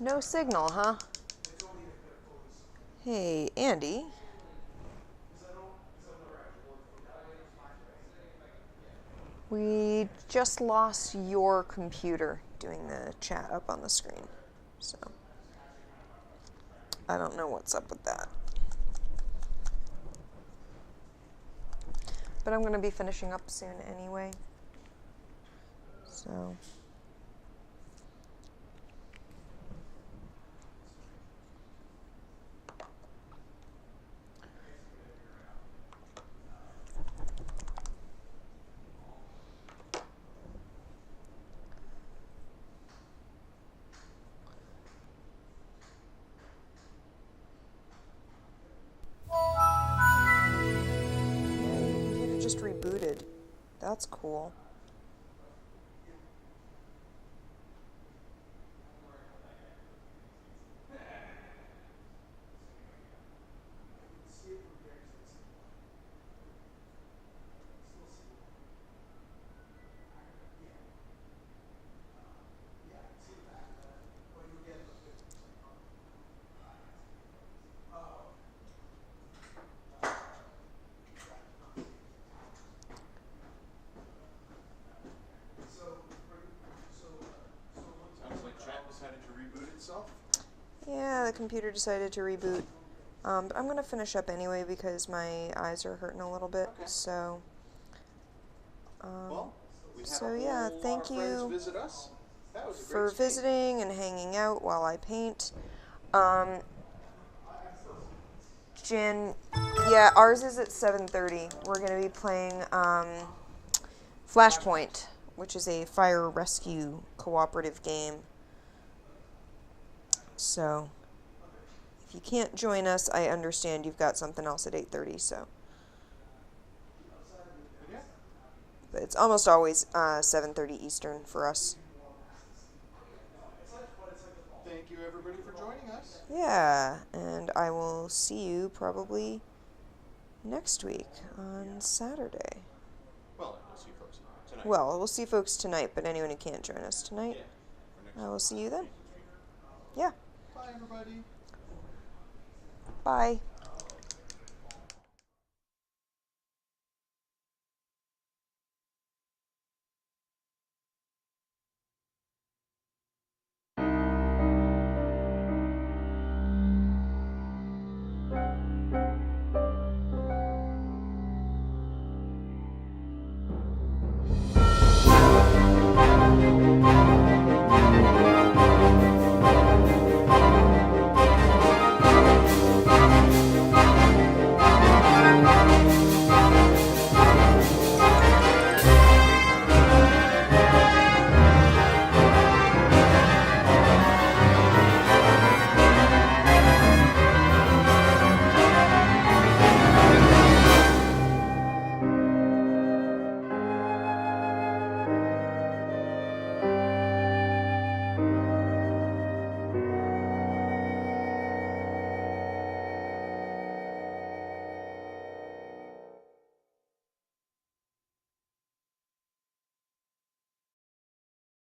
No signal, huh? Hey, Andy. We just lost your computer doing the chat up on the screen. So, I don't know what's up with that. But I'm going to be finishing up soon anyway. So... computer just rebooted. That's cool. Yeah, the computer decided to reboot. But I'm going to finish up anyway because my eyes are hurting a little bit. Okay. So, yeah, thank you for visiting and hanging out while I paint. Jen, yeah, ours is at 7:30. We're going to be playing Flashpoint, which is a fire rescue cooperative game. So, if you can't join us, I understand you've got something else at 8:30, so. But it's almost always 7:30 Eastern for us. Thank you, everybody, for joining us. Yeah, and I will see you probably next week on Saturday. Well, we'll see folks tonight. Well, we'll see folks tonight, but anyone who can't join us tonight, I will see you then. Yeah. Bye, everybody. Bye.